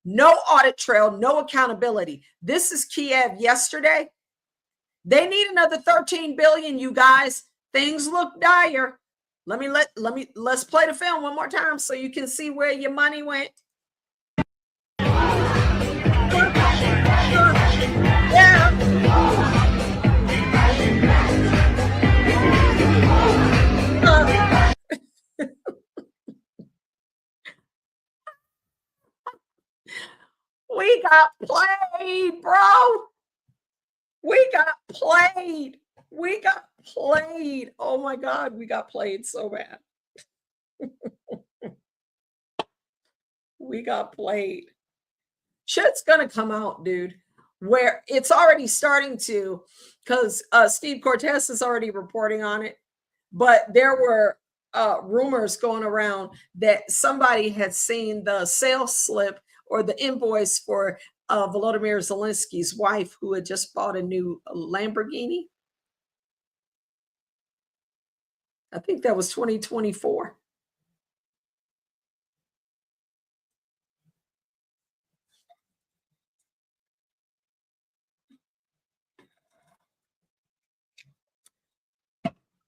No audit trail, no accountability. This is Kiev yesterday. They need another 13 billion, you guys. Things look dire. Let's play the film one more time so you can see where your money went. Yeah. We got played, bro. We got played. We got played. Oh my God, we got played so bad. We got played. Shit's gonna come out, dude. Where it's already starting to, because Steve Cortez is already reporting on it. But there were rumors going around that somebody had seen the sales slip or the invoice for Volodymyr Zelensky's wife, who had just bought a new Lamborghini. I think that was 2024.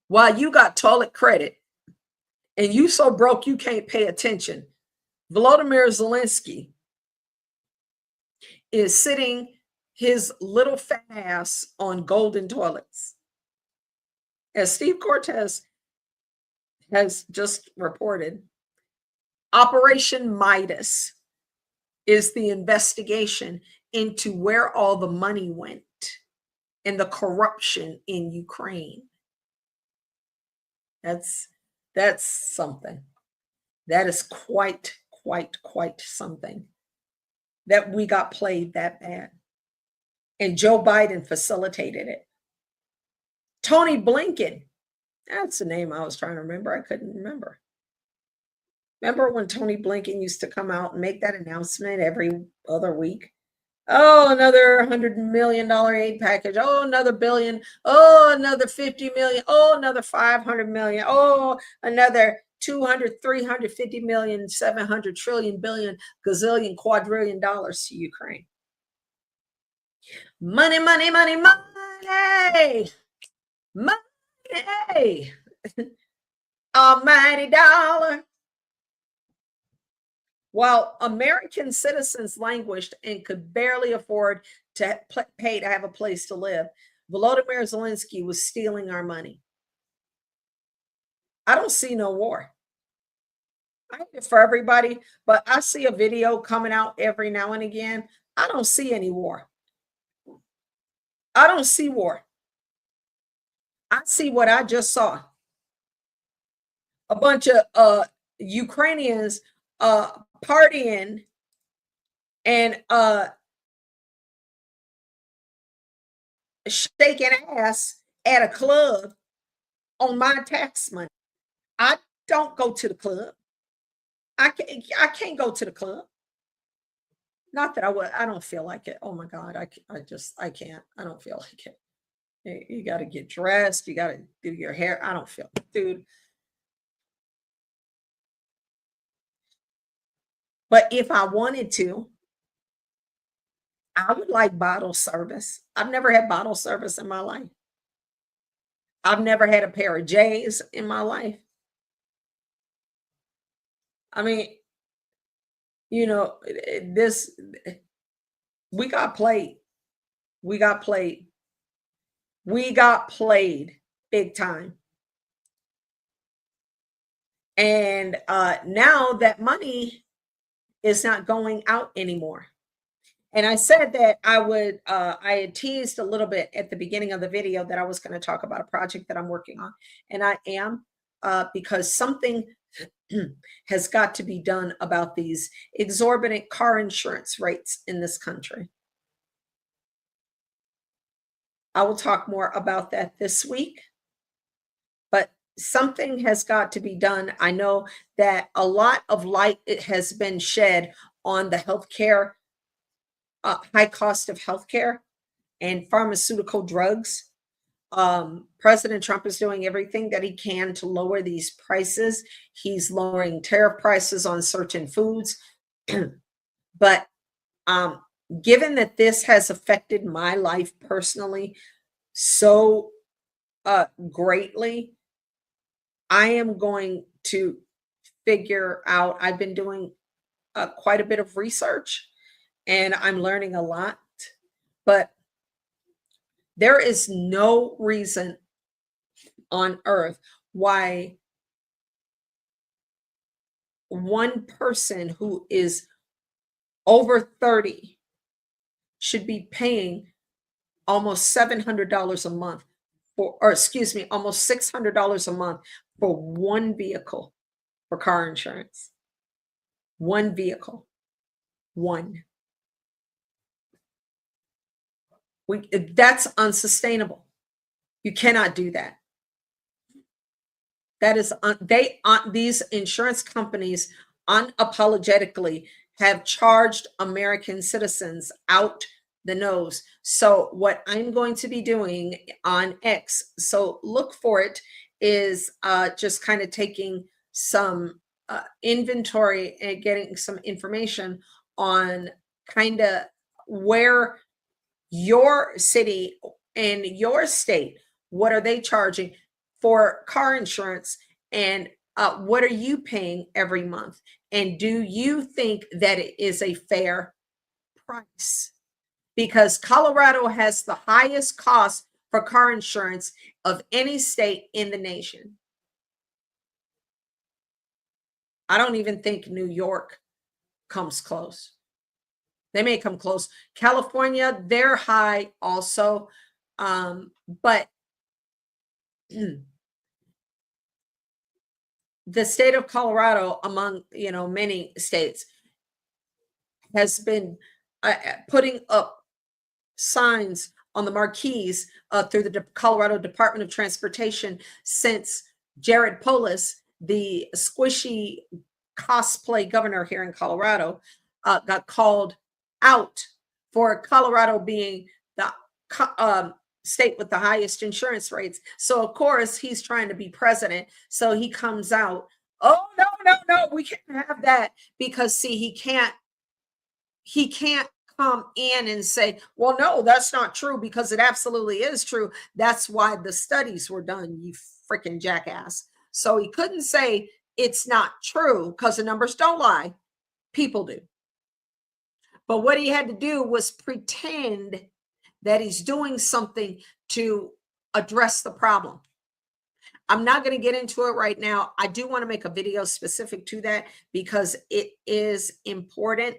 While you got toilet credit and you so broke you can't pay attention, Volodymyr Zelensky is sitting his little fat ass on golden toilets. As Steve Cortez has just reported, Operation Midas is the investigation into where all the money went and the corruption in Ukraine. That's something. That is quite something, that we got played that bad. And Joe Biden facilitated it. Tony Blinken, that's the name I was trying to remember. I couldn't remember. Remember when Tony Blinken used to come out and make that announcement every other week? Oh, another $100 million aid package. Oh, another billion. Oh, another 50 million. Oh, another 500 million. Oh, another 200, 350 million, 700 trillion, billion, gazillion, quadrillion dollars to Ukraine. Money, money, money, money. Money. Almighty dollar. While American citizens languished and could barely afford to pay to have a place to live, Volodymyr Zelensky was stealing our money. I don't see no war. I hate it for everybody, but I see a video coming out every now and again. I don't see any war. I don't see war. I see what I just saw. A bunch of Ukrainians partying and shaking ass at a club on my tax money. I don't go to the club. I can't go to the club. Not that I would. I don't feel like it. Oh my God, I can't. I don't feel like it. You got to get dressed. You got to do your hair. I don't feel, dude. But if I wanted to, I would like bottle service. I've never had bottle service in my life. I've never had a pair of J's in my life. I mean, you know, we got played. We got played. We got played big time. And now that money is not going out anymore. And I said that I had teased a little bit at the beginning of the video that I was going to talk about a project that I'm working on. And I am, because something has got to be done about these exorbitant car insurance rates in this country. I will talk more about that this week, but something has got to be done. I know that a lot of light has been shed on the healthcare, high cost of healthcare and pharmaceutical drugs. President Trump is doing everything that he can to lower these prices. He's lowering tariff prices on certain foods. But given that this has affected my life personally so greatly, I am going to figure out, I've been doing quite a bit of research and I'm learning a lot, but there is no reason on earth why one person who is over 30 should be paying almost $700 a month for, or excuse me, almost $600 a month for one vehicle for car insurance. One vehicle. One. That's unsustainable. You cannot do that. That is these insurance companies unapologetically have charged American citizens out the nose. So what I'm going to be doing on X, so look for it, is just kind of taking some inventory and getting some information on kind of where your city and your state, what are they charging for car insurance, and what are you paying every month? And do you think that it is a fair price? Because Colorado has the highest cost for car insurance of any state in the nation. I don't even think New York comes close. They may come close. California, they're high also. But the state of Colorado, among, many states, has been putting up signs on the marquees through the Colorado Department of Transportation since Jared Polis, the squishy cosplay governor here in Colorado, got called out for Colorado being the state with the highest insurance rates. So of course he's trying to be president. So he comes out, oh no, we can't have that, because see, he can't come in and say, well, no, that's not true, because it absolutely is true. That's why the studies were done, you freaking jackass. So he couldn't say it's not true, because the numbers don't lie. People do. But what he had to do was pretend that he's doing something to address the problem. I'm not going to get into it right now. I do want to make a video specific to that because it is important.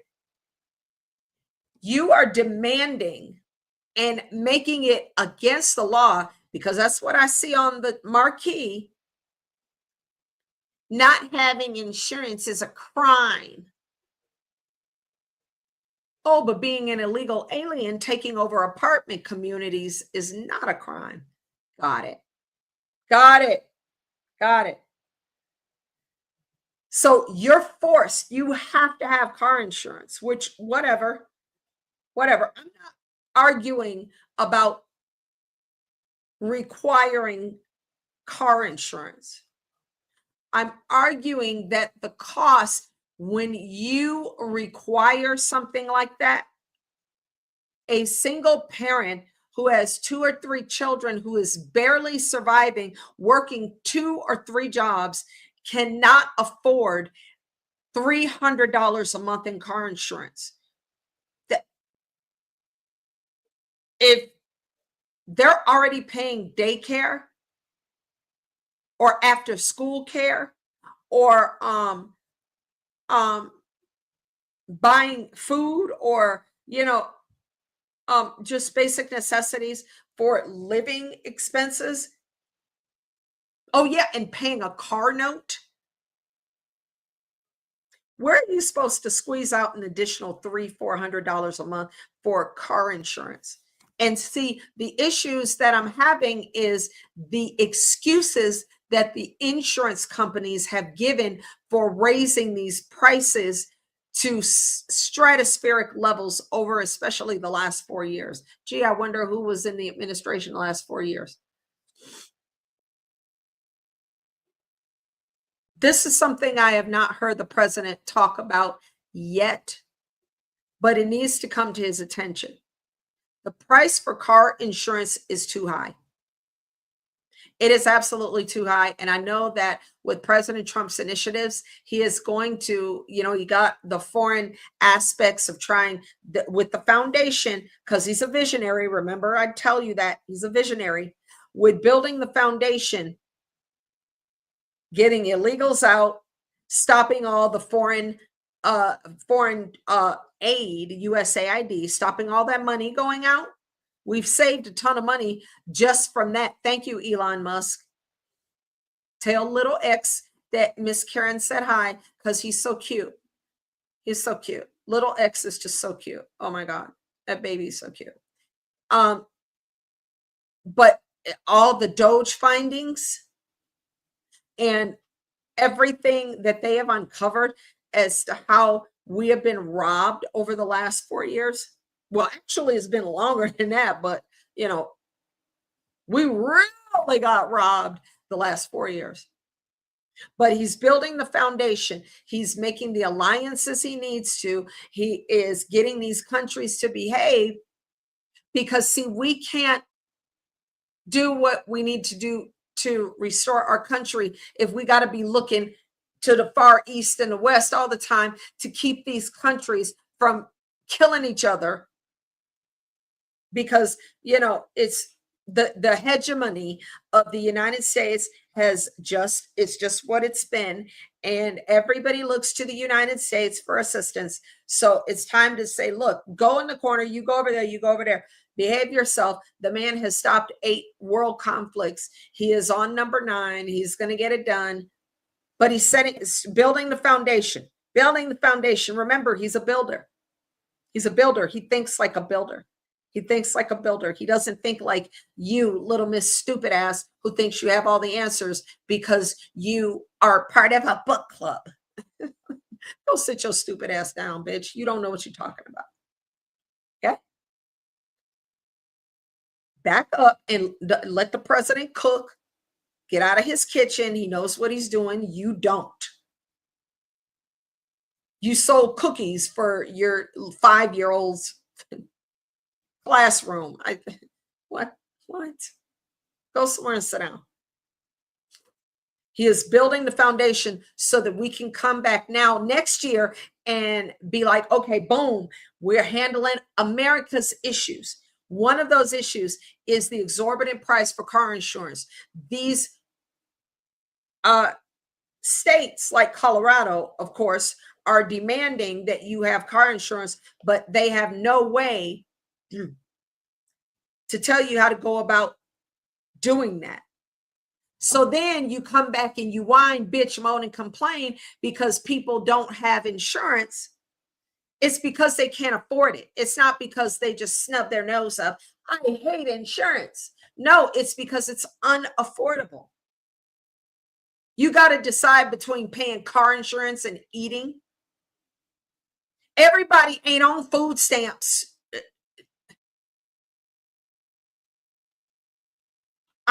You are demanding and making it against the law, because that's what I see on the marquee. Not having insurance is a crime. Oh, but being an illegal alien taking over apartment communities is not a crime. Got it. Got it. Got it. So you're forced. You have to have car insurance, which whatever. I'm not arguing about requiring car insurance. I'm arguing that the cost, when you require something like that, a single parent who has 2 or 3 children, who is barely surviving, working 2 or 3 jobs, cannot afford $300 a month in car insurance. If they're already paying daycare or after school care or buying food or just basic necessities for living expenses, oh yeah, and paying a car note, where are you supposed to squeeze out an additional $300-400 a month for car insurance? And see, the issues that I'm having is the excuses that the insurance companies have given for raising these prices to stratospheric levels over especially the last 4 years. Gee, I wonder who was in the administration the last 4 years. This is something I have not heard the president talk about yet, but it needs to come to his attention. The price for car insurance is too high. It is absolutely too high. And I know that with President Trump's initiatives, he is going to, he got the foreign aspects of trying with the foundation, because he's a visionary. Remember, I tell you that he's a visionary with building the foundation, getting illegals out, stopping all the foreign aid, USAID, stopping all that money going out. We've saved a ton of money just from that. Thank you, Elon Musk. Tell little X that Miss Karen said hi, because he's so cute. He's so cute. Little X is just so cute. Oh my God, that baby's so cute. But all the Doge findings and everything that they have uncovered as to how we have been robbed over the last 4 years. Well, actually, it's been longer than that, but we really got robbed the last 4 years. But he's building the foundation. He's making the alliances he needs to. He is getting these countries to behave, because see, we can't do what we need to do to restore our country if we got to be looking to the far east and the west all the time to keep these countries from killing each other, because it's the hegemony of the United States it's just what it's been. And everybody looks to the United States for assistance. So it's time to say, look, go in the corner, you go over there, you go over there, behave yourself. The man has stopped 8 world conflicts. He is on number 9. He's going to get it done. But he's building the foundation, Remember, he's a builder. He's a builder. He thinks like a builder. He thinks like a builder. He doesn't think like you, little Miss Stupid Ass, who thinks you have all the answers because you are part of a book club. Go sit your stupid ass down, bitch. You don't know what you're talking about. Okay? Back up and let the president cook. Get out of his kitchen. He knows what he's doing. You don't. You sold cookies for your 5-year-old's classroom. What? Go somewhere and sit down. He is building the foundation so that we can come back now next year and be like, okay, boom, we're handling America's issues. One of those issues is the exorbitant price for car insurance. These states like Colorado, of course, are demanding that you have car insurance, but they have no way to tell you how to go about doing that. So then you come back and you whine, bitch, moan, and complain because people don't have insurance. It's because they can't afford it. It's not because they just snub their nose up. I hate insurance. No, it's because it's unaffordable. You got to decide between paying car insurance and eating. Everybody ain't on food stamps.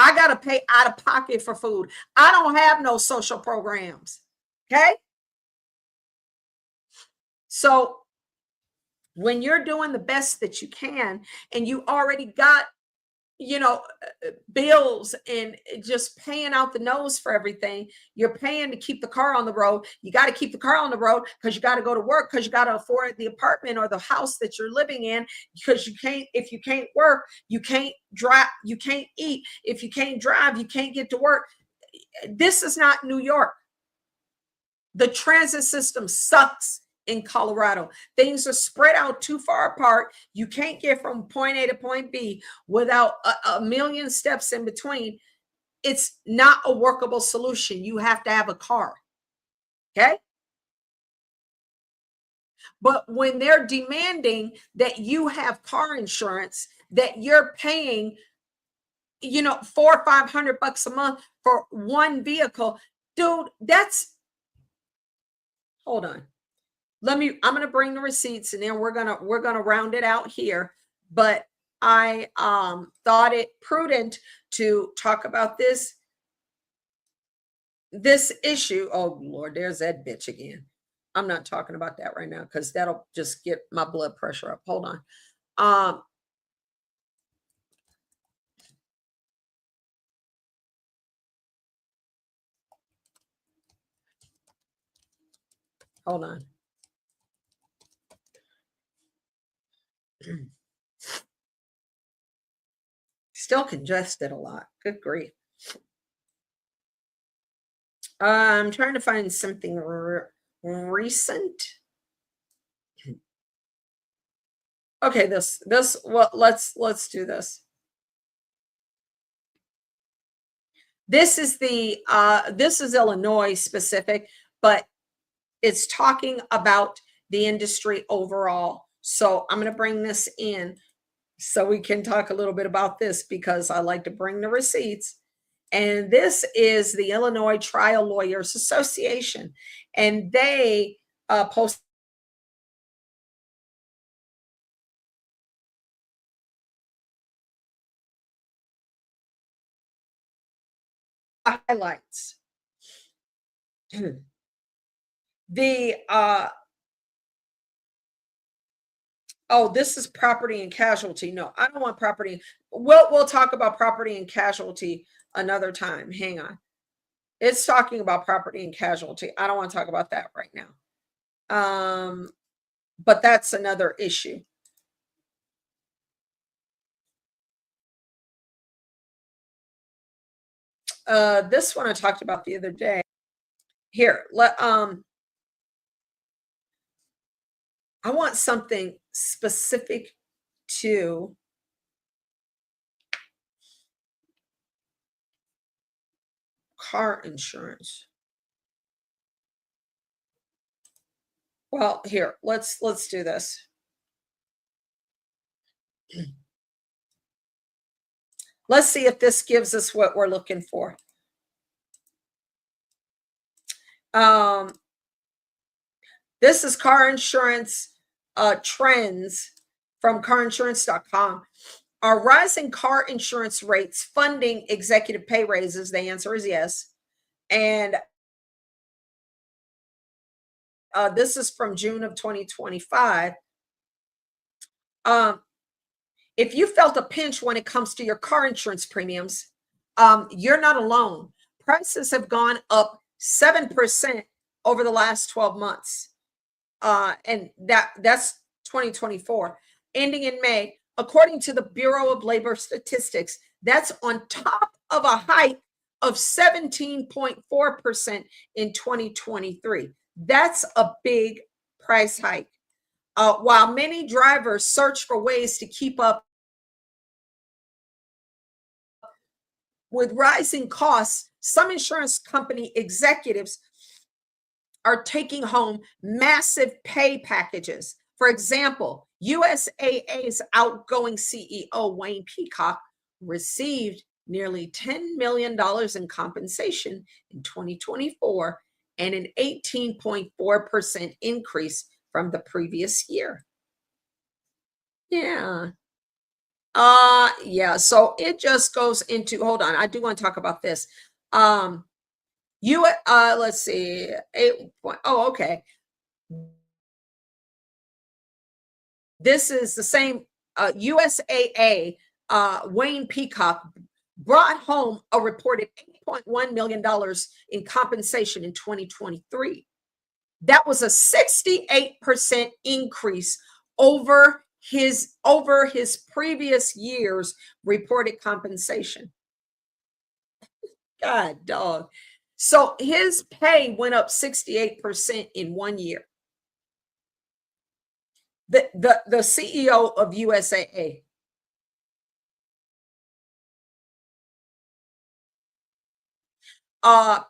I got to pay out of pocket for food. I don't have no social programs. Okay? So when you're doing the best that you can and you already got, bills and just paying out the nose for everything, you're paying to keep the car on the road. You got to keep the car on the road because you got to go to work, because you got to afford the apartment or the house that you're living in, because if you can't work, you can't drive, you can't eat. If you can't drive, you can't get to work. This is not New York. The transit system sucks in Colorado. Things are spread out too far apart. You can't get from point A to point B without a million steps in between. It's not a workable solution. You have to have a car. Okay? But when they're demanding that you have car insurance, that you're paying, $400 or $500 a month for one vehicle, dude, hold on. I'm going to bring the receipts and then we're going to round it out here. But I thought it prudent to talk about this issue. Oh Lord, there's that bitch again. I'm not talking about that right now because that'll just get my blood pressure up. Hold on. Hold on. Still congested a lot. Good grief. I'm trying to find something recent. Okay, well, let's do this. This is Illinois specific, but it's talking about the industry overall. So I'm going to bring this in so we can talk a little bit about this because I like to bring the receipts. And this is the Illinois Trial Lawyers Association. And they post highlights. This is property and casualty. No, I don't want property. We'll talk about property and casualty another time. Hang on. It's talking about property and casualty. I don't want to talk about that right now. But that's another issue. This one I talked about the other day. Here, I want something specific to car insurance. Well, here, let's do this. Let's see if this gives us what we're looking for. This is car insurance trends from carinsurance.com. Are rising car insurance rates funding executive pay raises? The answer is yes. And this is from June of 2025. If you felt a pinch when it comes to your car insurance premiums, you're not alone. Prices have gone up 7% over the last 12 months. And that's 2024, ending in May. According to the Bureau of Labor Statistics, that's on top of a hike of 17.4% in 2023. That's a big price hike. While many drivers search for ways to keep up with rising costs, some insurance company executives are taking home massive pay packages. For example, USAA's outgoing CEO, Wayne Peacock, received nearly $10 million in compensation in 2024 and an 18.4% increase from the previous year. Yeah. Yeah, so it just goes into, hold on, I do want to talk about this. Let's see, okay. This is the same USAA. Wayne Peacock brought home a reported $8.1 million in compensation in 2023. That was a 68% increase over his previous year's reported compensation. God dog. So his pay went up 68% in 1 year. The CEO of USAA.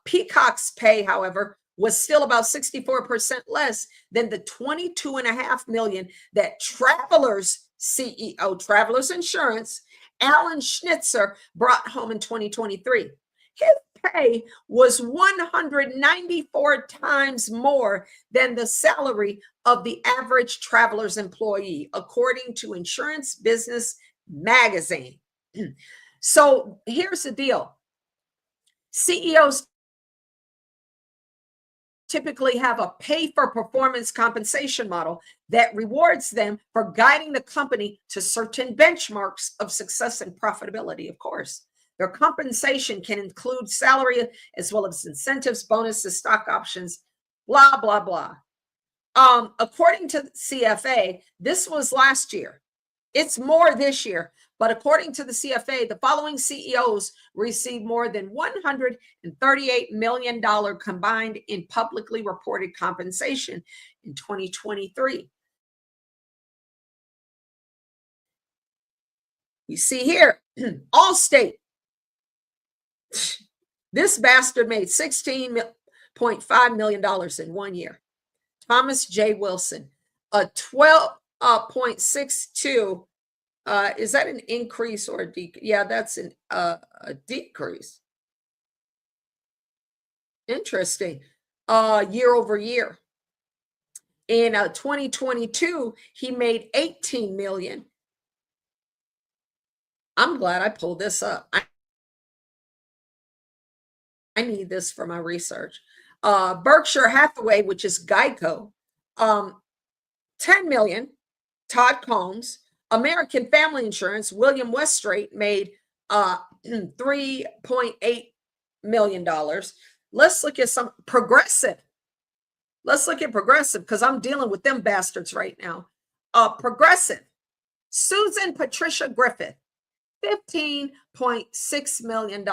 Peacock's pay, however, was still about 64% less than the $22.5 million that Travelers CEO, Travelers Insurance, Alan Schnitzer, brought home in 2023. His pay was 194 times more than the salary of the average Travelers employee, according to Insurance Business Magazine. So here's the deal. CEOs typically have a pay for performance compensation model that rewards them for guiding the company to certain benchmarks of success and profitability, of course. Their compensation can include salary as well as incentives, bonuses, stock options, blah, blah, blah. According to CFA, this was last year. It's more this year. But according to the CFA, the following CEOs received more than $138 million combined in publicly reported compensation in 2023. You see here, Allstate. This bastard made $16.5 million in 1 year. Thomas J. Wilson, a 12.62. Is that an increase or a decrease? Yeah, that's a decrease. Interesting. Year over year. In 2022, he made $18 million. I'm glad I pulled this up. I need this for my research. Berkshire Hathaway, which is Geico, $10 million. Todd Combs. American Family Insurance, William Weststraight, made $3.8 million. Let's look at some Progressive. Let's look at Progressive because I'm dealing with them bastards right now. Progressive. Susan Patricia Griffith, $15.6 million.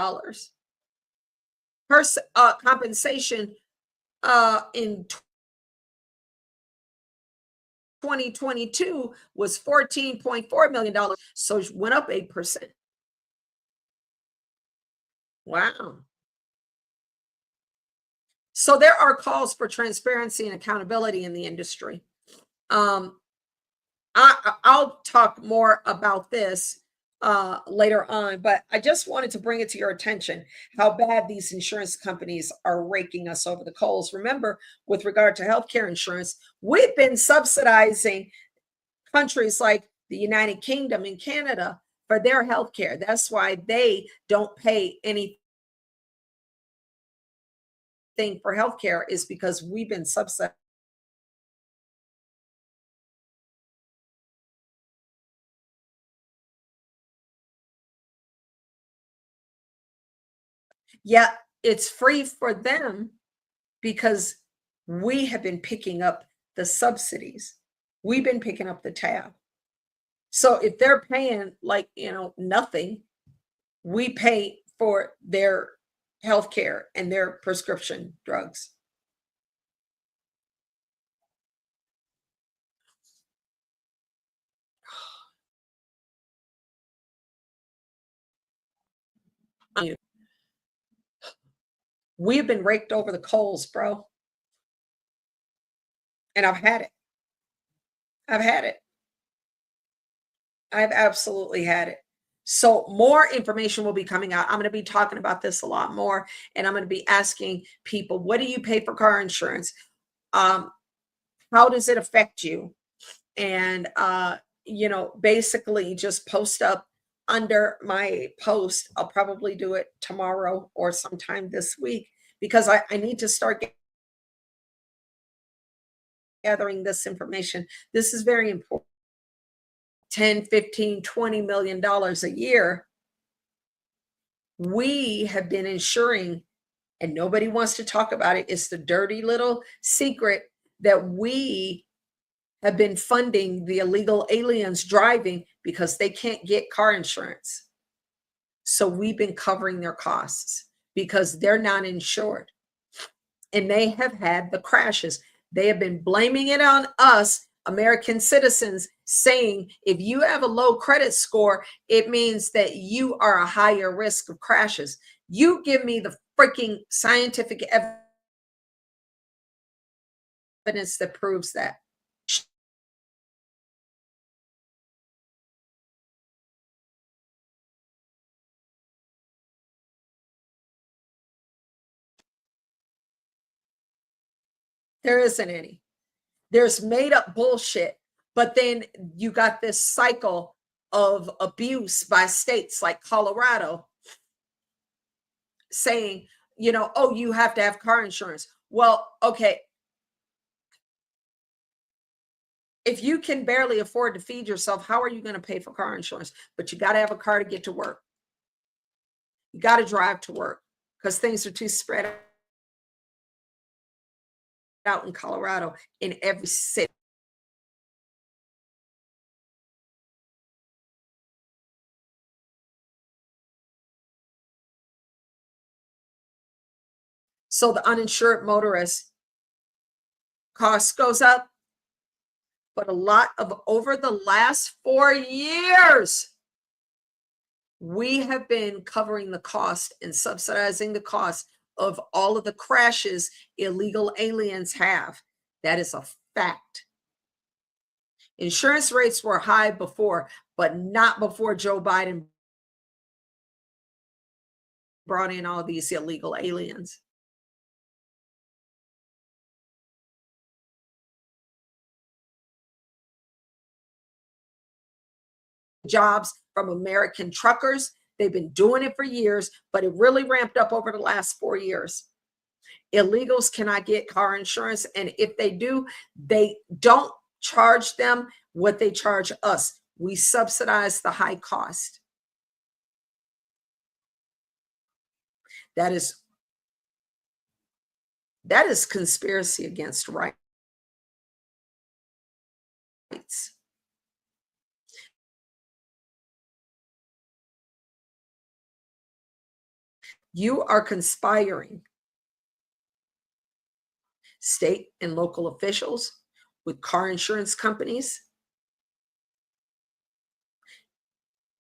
compensation in 2022 was $14.4 million. So it went up 8%. Wow. So there are calls for transparency and accountability in the industry. I'll talk more about this later on, but I just wanted to bring it to your attention how bad these insurance companies are raking us over the coals. Remember, with regard to healthcare insurance, we've been subsidizing countries like the United Kingdom and Canada for their healthcare. That's why they don't pay anything for healthcare, is because we've been subsidizing. Yet it's free for them because we have been picking up the subsidies. We've been picking up the tab. So if they're paying like, nothing, we pay for their health care and their prescription drugs. We've been raked over the coals, bro. And I've had it. I've had it. I've absolutely had it. So more information will be coming out. I'm going to be talking about this a lot more, and I'm going to be asking people, what do you pay for car insurance? How does it affect you? And, basically just post up under my post. I'll probably do it tomorrow or sometime this week, because I need to start gathering this information. This is very important. 10, 15, 20 million dollars a year. We have been insuring, and nobody wants to talk about it. It's the dirty little secret that we have been funding the illegal aliens driving because they can't get car insurance. So we've been covering their costs because they're not insured. And they have had the crashes. They have been blaming it on us, American citizens, saying if you have a low credit score, it means that you are a higher risk of crashes. You give me the freaking scientific evidence that proves that. There isn't any. There's made up bullshit. But then you got this cycle of abuse by states like Colorado saying, oh, you have to have car insurance. Well, okay. If you can barely afford to feed yourself, how are you going to pay for car insurance? But you got to have a car to get to work. You got to drive to work because things are too spread out in Colorado in every city. So the uninsured motorist cost goes up. But a lot of over the last 4 years, we have been covering the cost and subsidizing the cost of all of the crashes illegal aliens have. That is a fact. Insurance rates were high before, but not before Joe Biden brought in all these illegal aliens. Jobs from American truckers. They've been doing it for years, but it really ramped up over the last 4 years. Illegals cannot get car insurance, and if they do, they don't charge them what they charge us. We subsidize the high cost. That is conspiracy against rights. You are conspiring, state and local officials, with car insurance companies.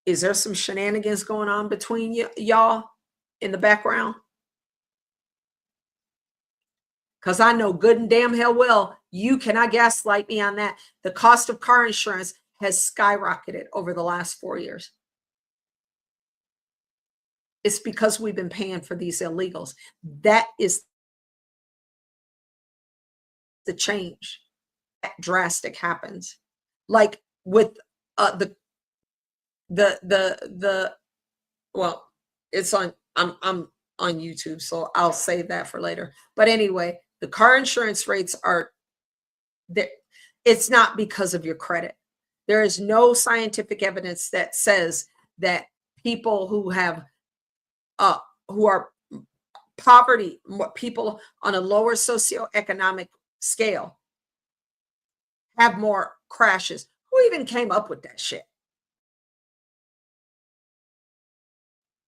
Is there some shenanigans going on between y'all in the background? Because I know good and damn hell well you cannot gaslight me on that. The cost of car insurance has skyrocketed over the last 4 years. It's because we've been paying for these illegals. That is the change. That drastic happens. Like with well, it's on, I'm on YouTube, so I'll save that for later. But anyway, the car insurance rates are there. It's not because of your credit. There is no scientific evidence that says that people who have who are poverty, people on a lower socioeconomic scale have more crashes. Who even came up with that shit?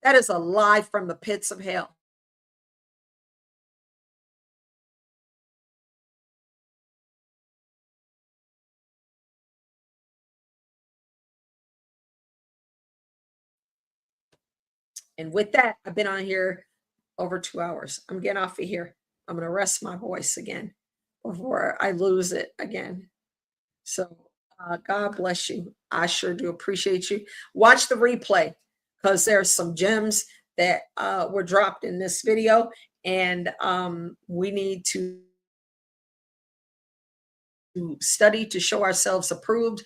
That is a lie from the pits of hell. And with that, I've been on here over 2 hours. I'm getting off of here. I'm going to rest my voice again before I lose it again. So God bless you. I sure do appreciate you. Watch the replay because there's some gems that were dropped in this video, and we need to study to show ourselves approved.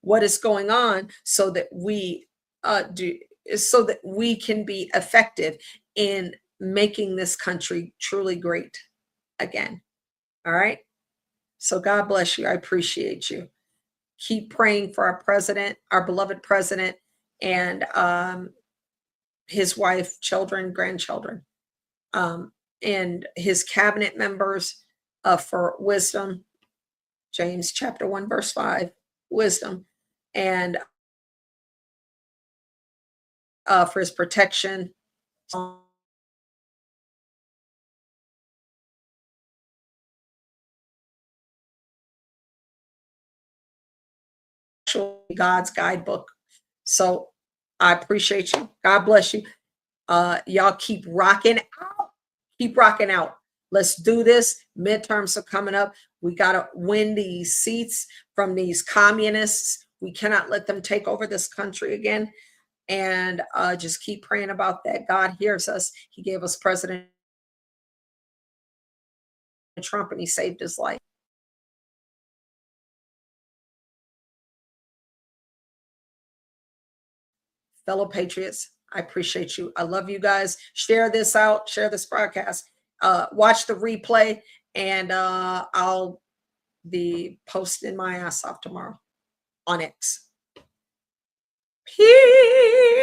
What is going on so that we so that we can be effective in making this country truly great again. All right. So God bless you. I appreciate you. Keep praying for our president, our beloved president, and his wife, children, grandchildren, and his cabinet members for wisdom. James chapter 1, verse 5, wisdom, and for his protection. God's guidebook. So I appreciate you. God bless you. Y'all keep rocking out. Keep rocking out. Let's do this. Midterms are coming up. We got to win these seats from these communists. We cannot let them take over this country again. And just keep praying about that. God hears us. He gave us President Trump, and he saved his life. Fellow patriots, I appreciate you. I love you guys. Share this out. Share this broadcast. Watch the replay, and I'll be posting my ass off tomorrow on X. Peace.